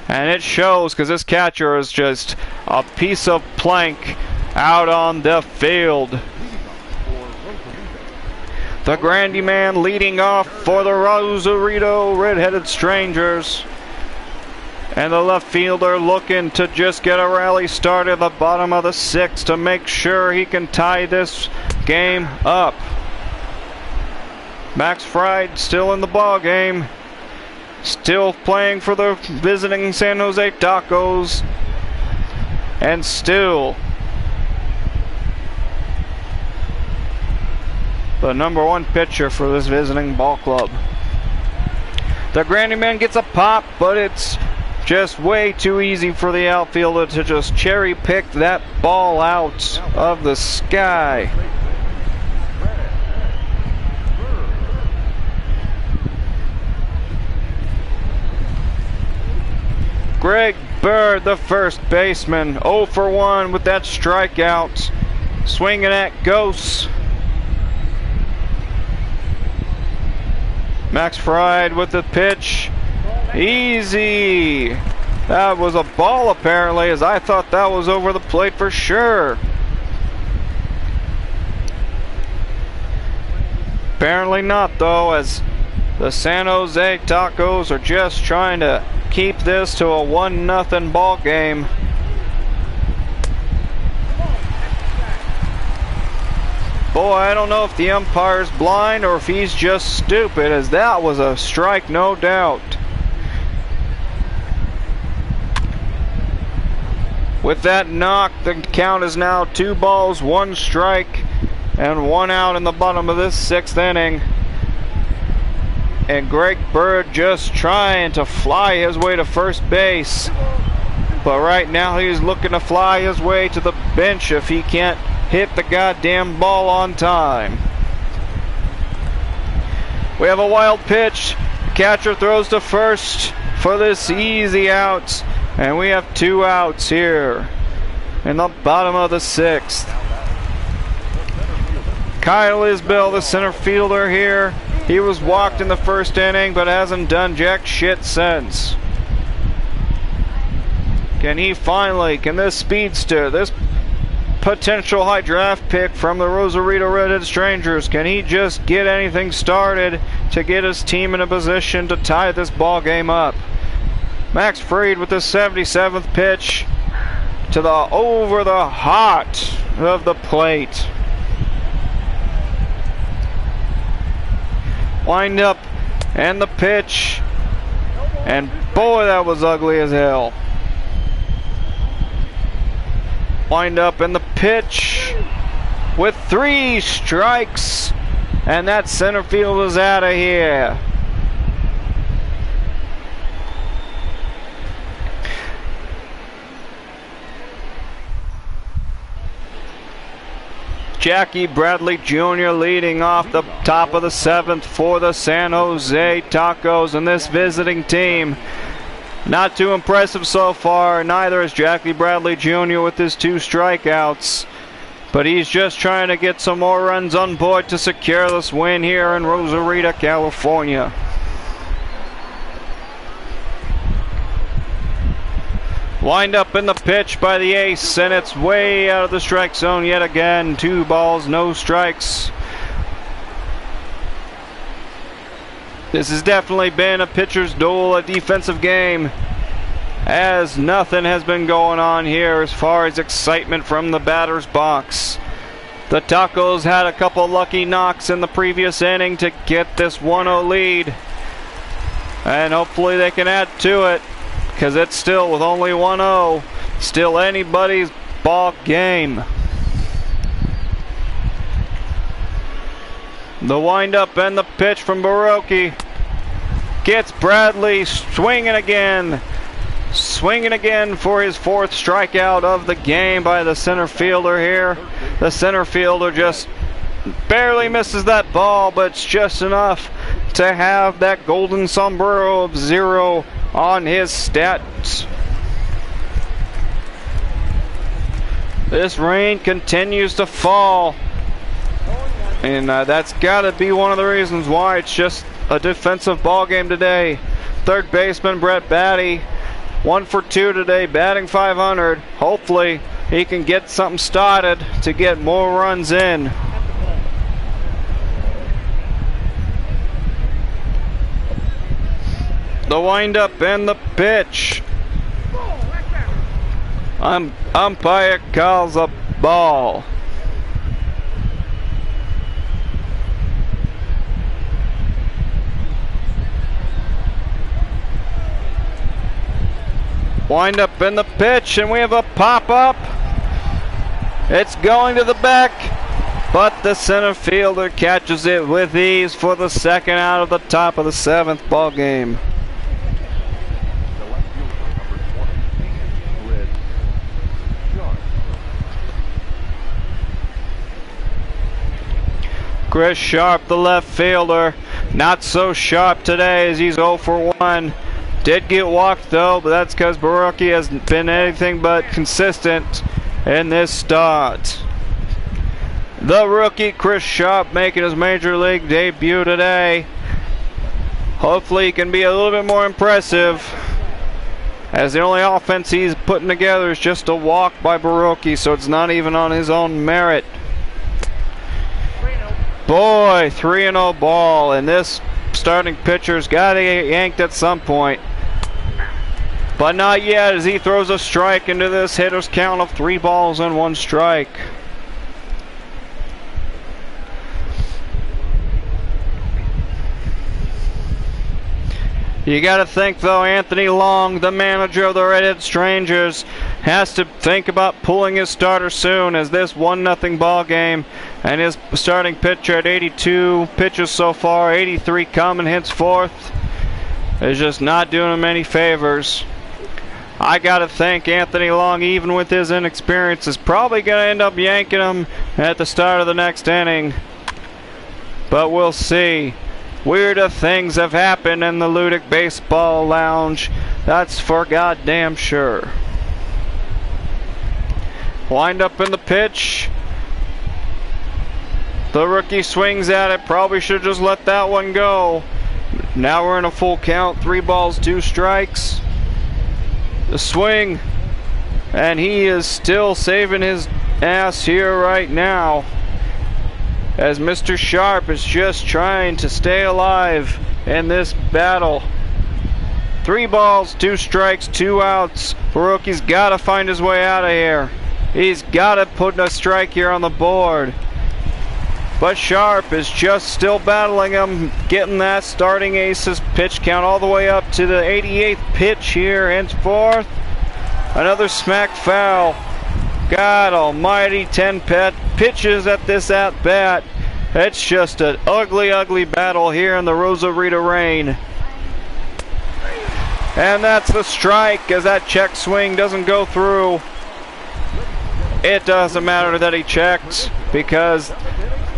And it shows, because this catcher is just a piece of plank out on the field. The Grandy man leading off for the Rosarito Red-Headed Strangers. And the left fielder looking to just get a rally started at the bottom of the 6th to make sure he can tie this game up. Max Fried still in the ball game. Still playing for the visiting San Jose Tacos. And still the number 1 pitcher for this visiting ball club. The Grandy man gets a pop, but it's just way too easy for the outfielder to just cherry pick that ball out of the sky. Greg Bird, the first baseman, 0 for 1 with that strikeout. Swinging at ghosts. Max Fried with the pitch. Easy. That was a ball apparently, as I thought that was over the plate for sure. Apparently not though, as the San Jose Tacos are just trying to keep this to a 1-0 ball game. Boy, I don't know if the umpire's blind or if he's just stupid, as that was a strike, no doubt. With that knock, the count is now 2 balls, 1 strike, and 1 out in the bottom of this 6th inning. And Greg Bird just trying to fly his way to first base. But right now he's looking to fly his way to the bench if he can't hit the goddamn ball on time. We have a wild pitch. Catcher throws to first for this easy out. And we have 2 outs here in the bottom of the 6th. Kyle Isbell, the center fielder here. He was walked in the first inning, but hasn't done jack shit since. Can this speedster, this potential high draft pick from the Rosarito Redhead Strangers, can he just get anything started to get his team in a position to tie this ball game up? Max Fried with the 77th pitch to the over the heart of the plate. Wind up and the pitch, and boy, that was ugly as hell. Wind up and the pitch with 3 strikes, and that center field is out of here. Jackie Bradley Jr. leading off the top of the 7th for the San Jose Tacos, and this visiting team not too impressive so far. Neither is Jackie Bradley Jr. with his 2 strikeouts, but he's just trying to get some more runs on board to secure this win here in Rosarito, California. Wind up in the pitch by the ace, and it's way out of the strike zone yet again. 2 balls, no strikes. This has definitely been a pitcher's duel, a defensive game, as nothing has been going on here as far as excitement from the batter's box. The Tacos had a couple lucky knocks in the previous inning to get this 1-0 lead, and hopefully they can add to it, because it's still, with only 1-0, still anybody's ball game. The windup and the pitch from Baroki gets Bradley swinging again for his 4th strikeout of the game by the center fielder here. The center fielder just barely misses that ball, but it's just enough to have that golden sombrero of 0 on his stats. This rain continues to fall, and that's got to be one of the reasons why it's just a defensive ball game today. Third baseman Brett Batty, 1 for 2 today, batting .500. Hopefully he can get something started to get more runs in. The windup and the pitch. Umpire calls a ball. Wind up in the pitch, and we have a pop-up. It's going to the back, but the center fielder catches it with ease for the 2nd out of the top of the 7th ball game. Chris Sharp, the left fielder, not so sharp today as he's 0 for 1. Did get walked though, but that's because Baroki hasn't been anything but consistent in this start. The rookie Chris Sharp making his major league debut today. Hopefully he can be a little bit more impressive, as the only offense he's putting together is just a walk by Baroki, so it's not even on his own merit. Boy, 3-0 ball, and this starting pitcher's got to get yanked at some point. But not yet, as he throws a strike into this hitter's count of 3 balls and 1 strike. You got to think, though, Anthony Long, the manager of the Redhead Strangers, has to think about pulling his starter soon, as this 1-0 ball game and his starting pitcher at 82 pitches so far, 83 coming henceforth, is just not doing him any favors. I got to think Anthony Long, even with his inexperience, is probably going to end up yanking him at the start of the next inning. But we'll see. Weirder things have happened in the Ludic Baseball Lounge. That's for goddamn sure. Wind up in the pitch. The rookie swings at it. Probably should just let that one go. Now we're in a full count. 3 balls, 2 strikes. The swing. And he is still saving his ass here right now, as Mr. Sharp is just trying to stay alive in this battle. 3 balls, 2 strikes, 2 outs. Baroki's got to find his way out of here. He's got to put a strike here on the board. But Sharp is just still battling him, getting that starting ace's pitch count all the way up to the 88th pitch here, henceforth. Another smack foul. God almighty, 10 pitches at this at-bat. It's just an ugly, ugly battle here in the Rosarita rain. And that's the strike, as that check swing doesn't go through. It doesn't matter that he checked, because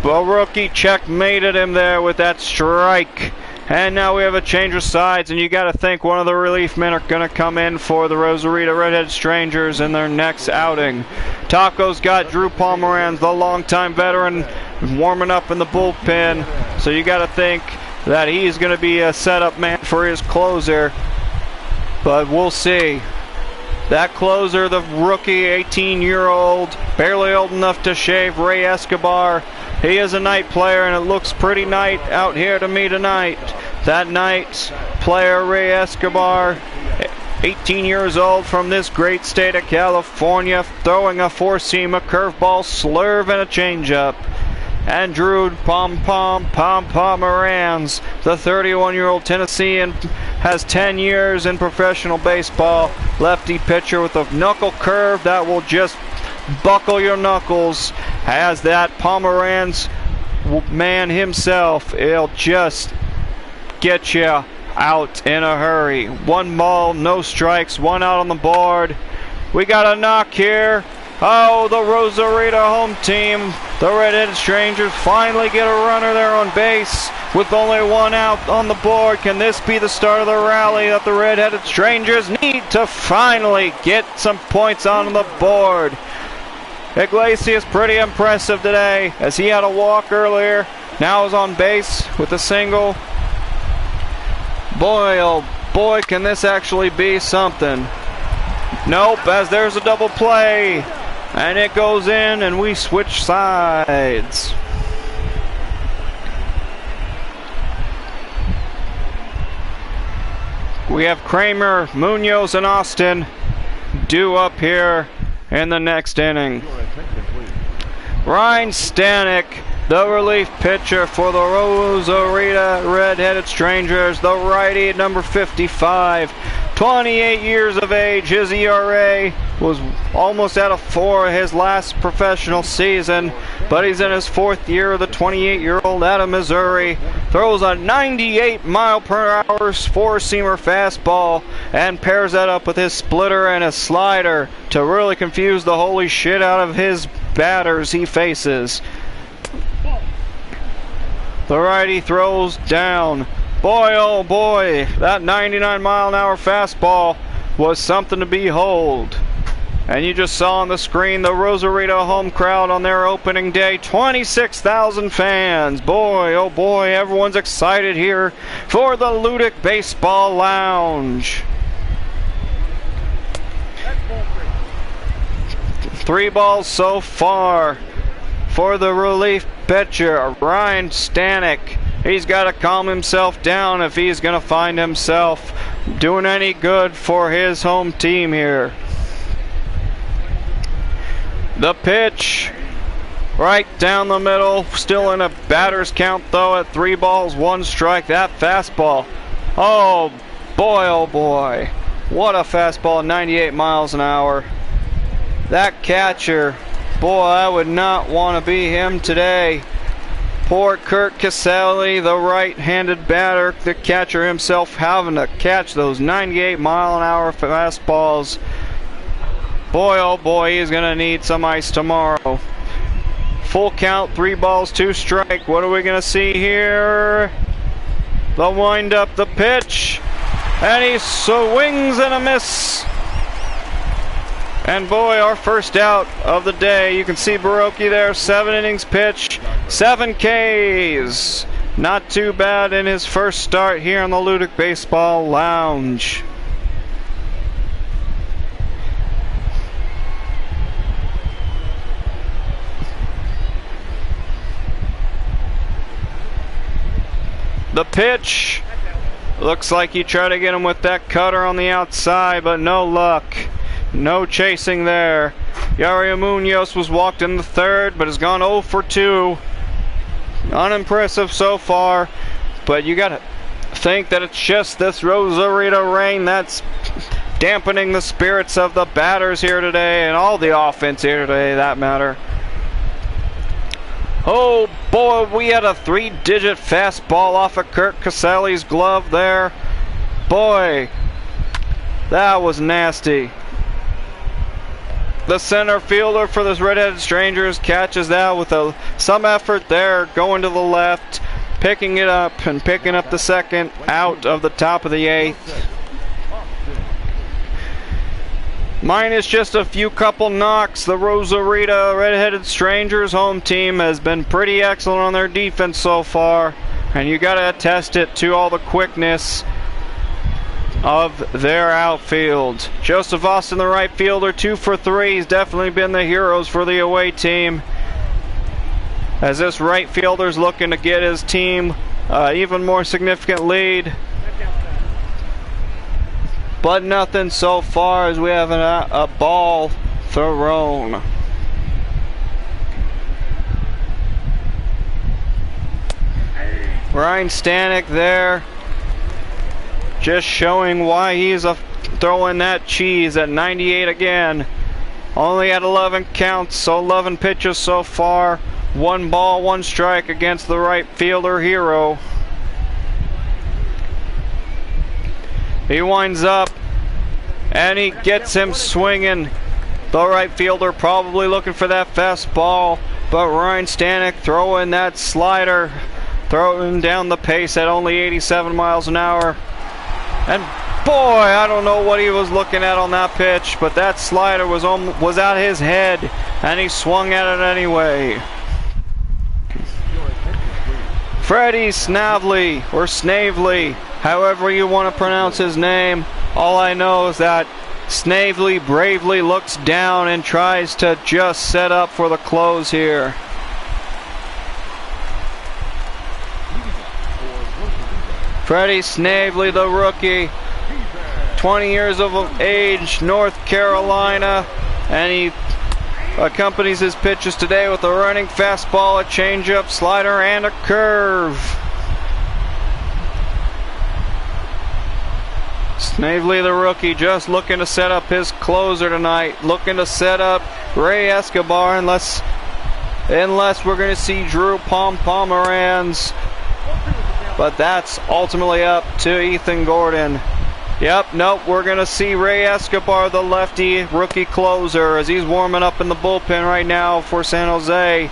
Baroki checkmated him there with that strike. And now we have a change of sides, and you got to think one of the relief men are going to come in for the Rosarita Redhead Strangers in their next outing. Taco's got Drew Pomeranz, the longtime veteran, warming up in the bullpen. So you got to think that he's going to be a setup man for his closer. But we'll see. That closer, the rookie, 18-year-old, barely old enough to shave, Ray Escobar. He is a night player, and it looks pretty night out here to me tonight. That night player, Ray Escobar, 18 years old, from this great state of California, throwing a 4-seam, a curveball, slurve, and a changeup. And Drew Pomeranz, the 31-year-old Tennessean, has 10 years in professional baseball. Lefty pitcher with a knuckle curve that will just buckle your knuckles. Has that Pomeranz man himself. It'll just get you out in a hurry. 1 ball, no strikes, 1 out on the board. We got a knock here. Oh, the Rosarita home team, the Redhead Strangers, finally get a runner there on base with only 1 out on the board. Can this be the start of the rally that the Redheaded Strangers need to finally get some points on the board? Iglesias pretty impressive today, as he had a walk earlier. Now is on base with a single. Boy, oh boy, can this actually be something. Nope, as there's a double play. And it goes in, and we switch sides. We have Kramer, Munoz, and Austin due up here in the next inning. Ryan Stanek, the relief pitcher for the Rosarita Red-Headed Strangers, the righty, number 55. 28 years of age. His ERA was almost at a 4 his last professional season, but he's in his 4th year of the 28-year-old out of Missouri. Throws a 98-mile-per-hour 4-seamer fastball and pairs that up with his splitter and his slider to really confuse the holy shit out of his batters he faces. The righty throws down. Boy, oh boy, that 99-mile-an-hour fastball was something to behold. And you just saw on the screen the Rosarito home crowd on their opening day. 26,000 fans. Boy, oh boy, everyone's excited here for the Ludic Baseball Lounge. 3 balls so far for the relief pitcher, Ryan Stanek. He's got to calm himself down if he's going to find himself doing any good for his home team here. The pitch right down the middle, still in a batter's count though at 3 balls, 1 strike. That fastball, oh boy, what a fastball, 98 miles an hour. That catcher, boy, I would not want to be him today. Poor Tony Costelle, the right-handed batter, the catcher himself, having to catch those 98 mile an hour fastballs. Boy, oh boy, he's going to need some ice tomorrow. Full count, 3 balls, 2 strike. What are we going to see here? The wind-up, the pitch. And he swings and a miss. And boy, our first out of the day. You can see Baroki there, 7 innings pitched, 7 Ks. Not too bad in his first start here on the Ludic Baseball Lounge. The pitch, looks like he tried to get him with that cutter on the outside, but no luck. No chasing there. Yario Munoz was walked in the 3rd, but has gone 0 for 2. Unimpressive so far, but you gotta think that it's just this Rosarito rain that's dampening the spirits of the batters here today, and all the offense here today, that matter. Oh boy, we had a 3-digit fastball off of Tony Costelle's glove there. Boy, that was nasty. The center fielder for this Red-Headed Strangers catches that with some effort there, going to the left, picking it up and picking up the 2nd out of the top of the 8th. Minus just a few couple knocks, the Rosarito Red-Headed Strangers home team has been pretty excellent on their defense so far, and you got to attest it to all the quickness of their outfield. Joseph Austin, the right fielder, 2 for 3. He's definitely been the heroes for the away team, as this right fielder's looking to get his team even more significant lead. But nothing so far as we have a ball thrown. Ryan Stanek there, just showing why he's throwing that cheese at 98 again. Only at 11 counts, so 11 pitches so far. 1 ball, 1 strike against the right fielder hero. He winds up and he gets him swinging. The right fielder probably looking for that fastball, but Ryan Stanek throwing that slider, throwing down the pace at only 87 miles an hour. And boy, I don't know what he was looking at on that pitch, but that slider was at his head, and he swung at it anyway. Freddie Snavely, or Snavely, however you want to pronounce his name. All I know is that Snavely bravely looks down and tries to just set up for the close here. Freddie Snavely, the rookie, 20 years of age, North Carolina, and he accompanies his pitches today with a running fastball, a changeup, slider, and a curve. Snavely, the rookie, just looking to set up his closer tonight, looking to set up Ray Escobar, unless we're going to see Drew Pomeranz. But that's ultimately up to Ethan Gordon. Yep, nope, we're going to see Ray Escobar, the lefty rookie closer, as he's warming up in the bullpen right now for San Jose.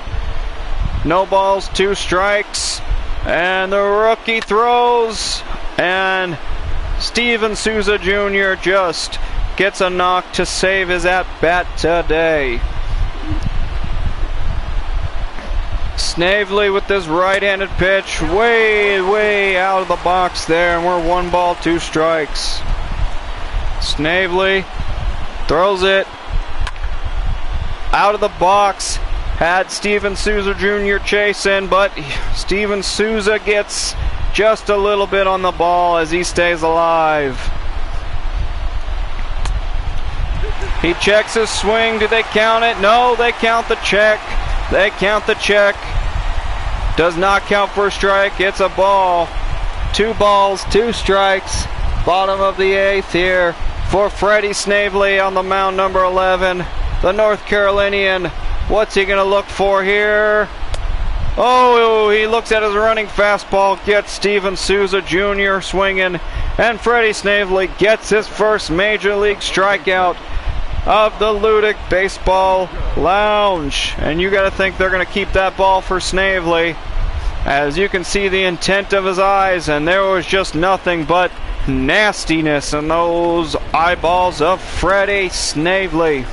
No balls, 2 strikes, and the rookie throws, and Steven Souza Jr. just gets a knock to save his at-bat today. Snavely with this right-handed pitch, way out of the box there, and we're 1 ball, 2 strikes. Snavely throws it out of the box. Had Steven Souza Jr. chasing, but Steven Souza gets just a little bit on the ball as he stays alive. He checks his swing. Do they count it? No, they count the check. They count the check. Does not count for a strike. It's a ball. 2 balls, 2 strikes. Bottom of the 8th here for Freddie Snavely on the mound, number 11. The North Carolinian. What's he going to look for here? Oh, he looks at his running fastball, gets Steven Souza Jr. swinging, and Freddie Snavely gets his first major league strikeout of the Ludic Baseball Lounge. And you got to think they're going to keep that ball for Snavely, as you can see the intent of his eyes, and there was just nothing but nastiness in those eyeballs of Freddie Snavely.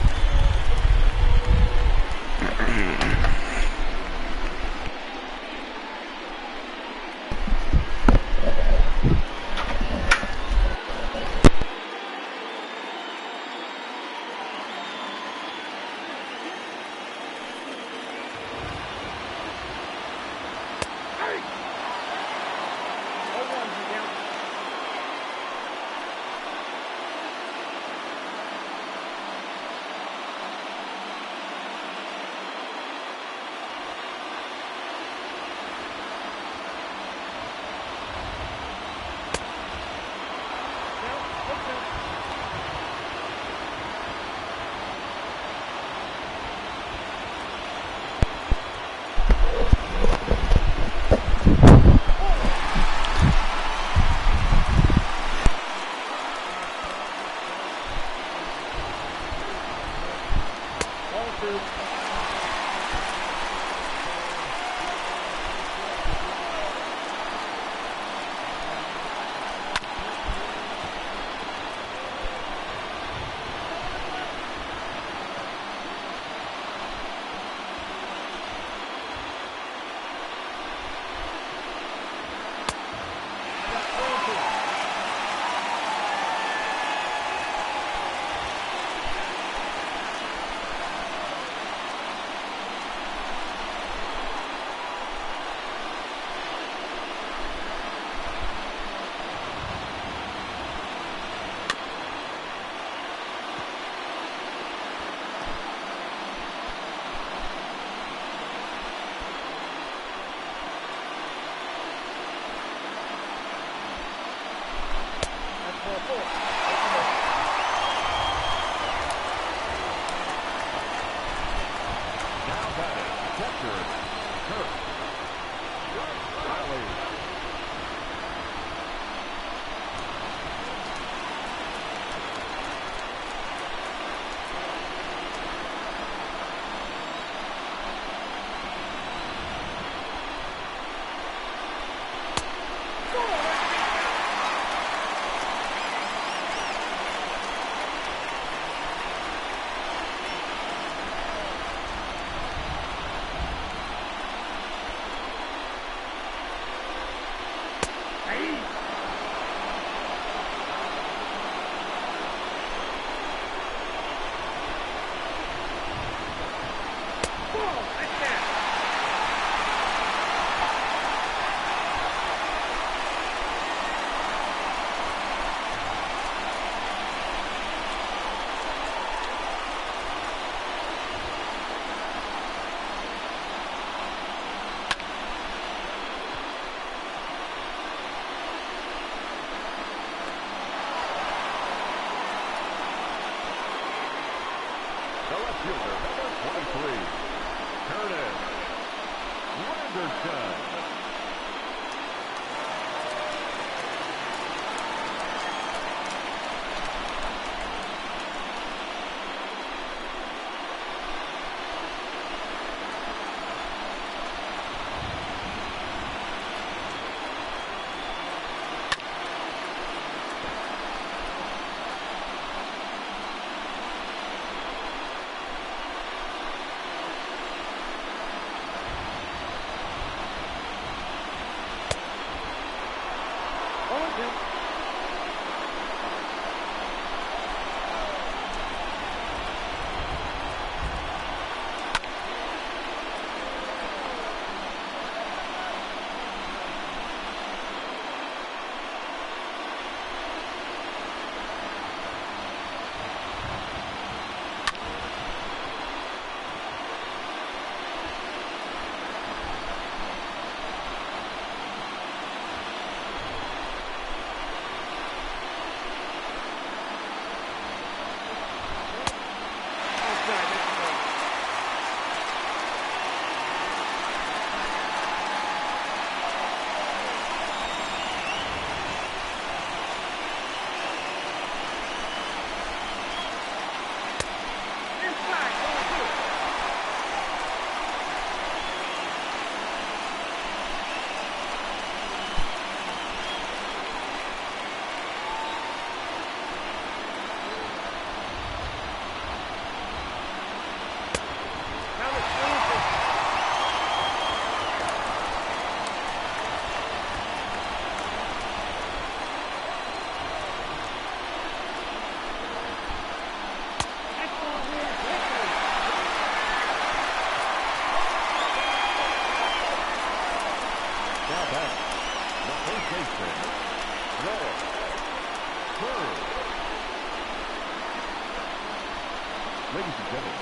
Ladies and gentlemen,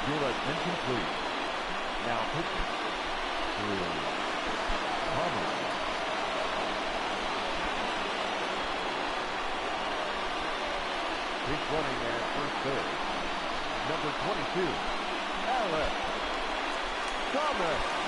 your attention please. Now pitching is Thomas. Pitch running at first base. Number 22, Alex Thomas.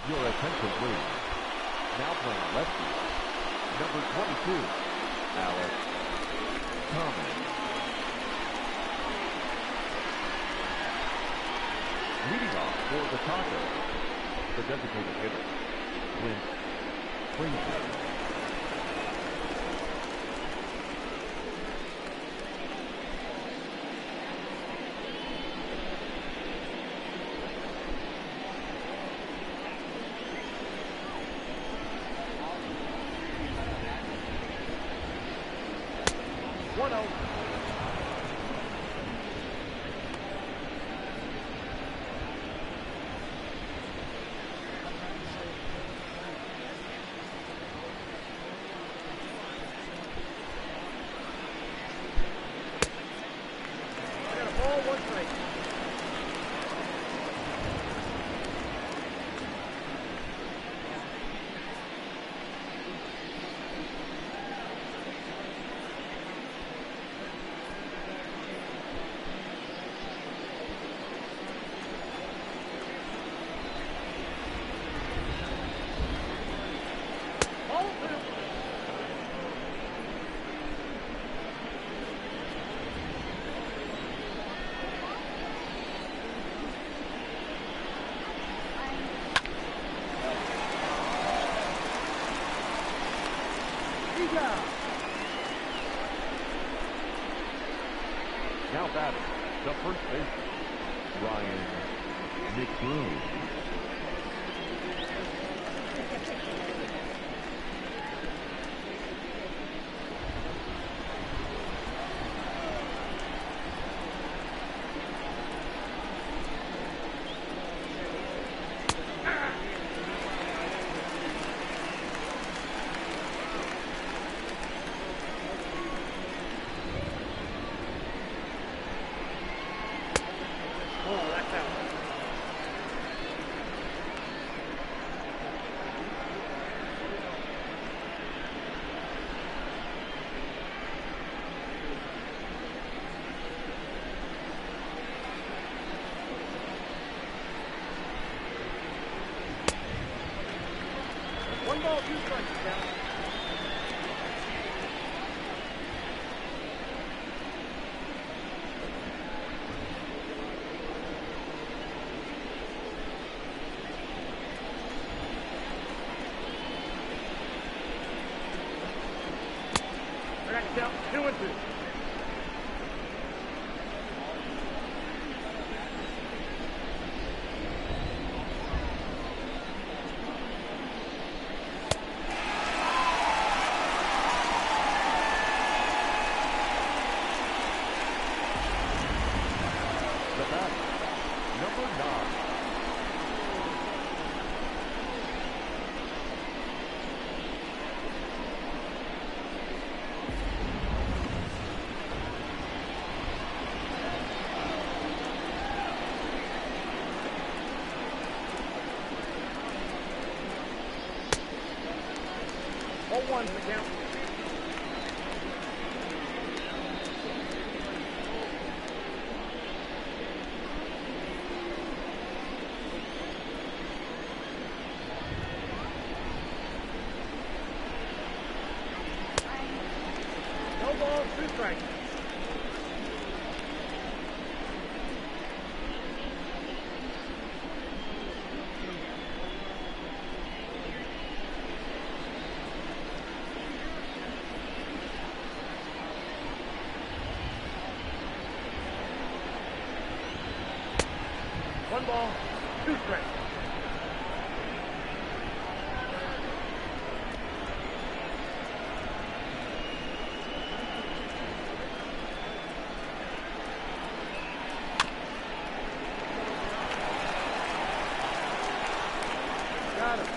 Your attention please. Now playing left field. Number 22, Alex Thomas. Leading off for the Tacos, the designated hitter, Clint Frazier. batter, the first baseman, Ryan McBroom. One ball, 2 strikes down. Strike down, 2-2. The batter, number 9. All one's the count. No balls, 2 strikes. One ball, 2 strikes. Got him.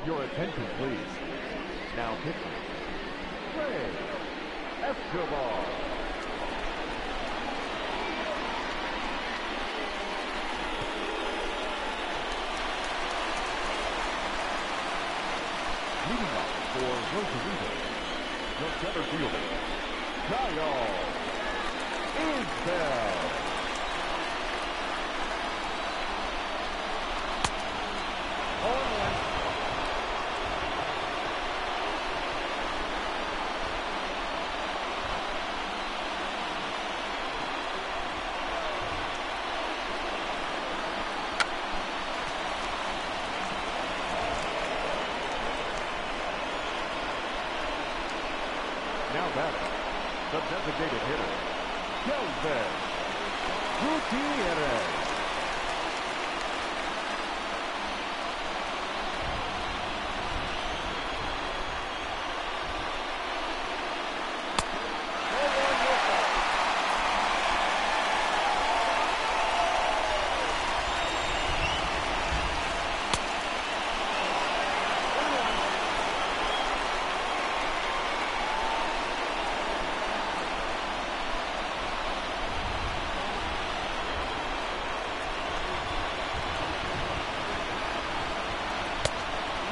Your attention, please. Now pitching, Ray Escobar. Leading off for Rosarito, the center fielder, Kyle Isbell. On one. Now batting, the designated hitter, Kelvin Gutierrez.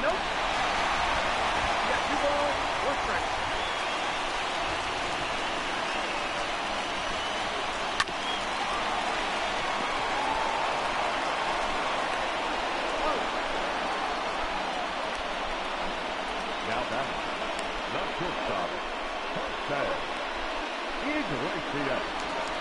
Nope. You got 2 balls, 1 strike. Now batting, the shortstop, Costelle Iglesias.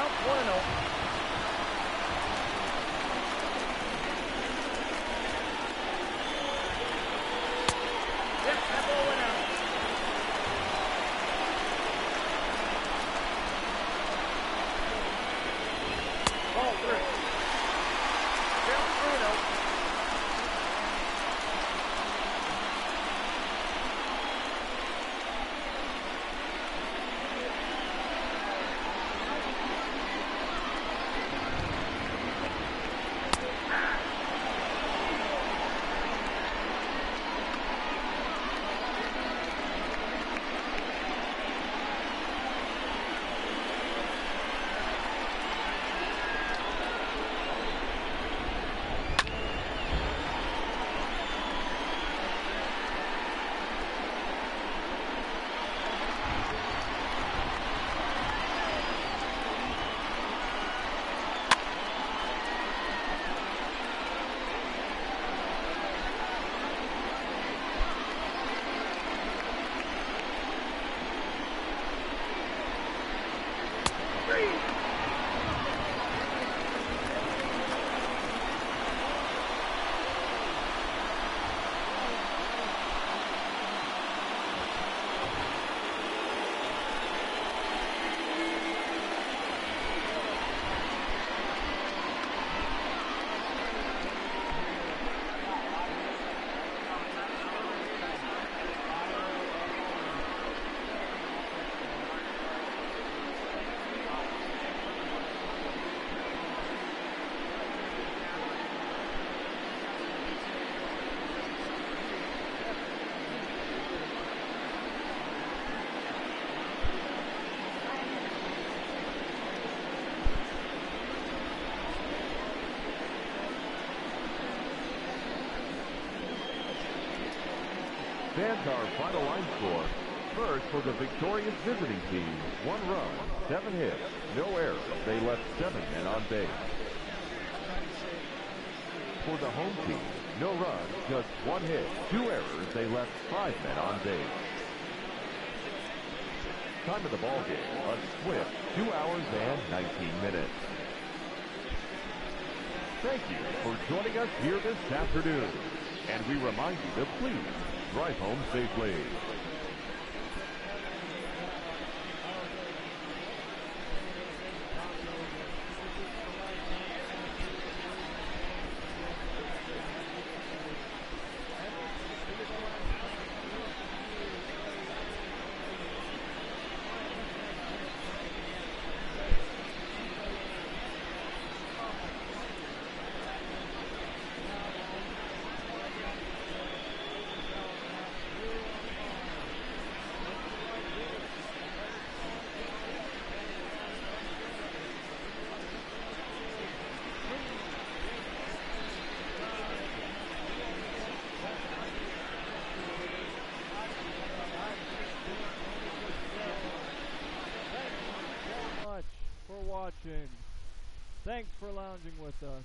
Count 1-0. Yep, that ball went out. Ball 3. Count 3-0. Fans our final line score. First for the victorious visiting team, 1 run, 7 hits, no errors. They left 7 men on base. For the home team, no runs, just 1 hit, 2 errors. They left 5 men on base. Time of the ball game, a swift 2 hours and 19 minutes. Thank you for joining us here this afternoon. And we remind you to please drive home safely. Watching. Thanks for lounging with us.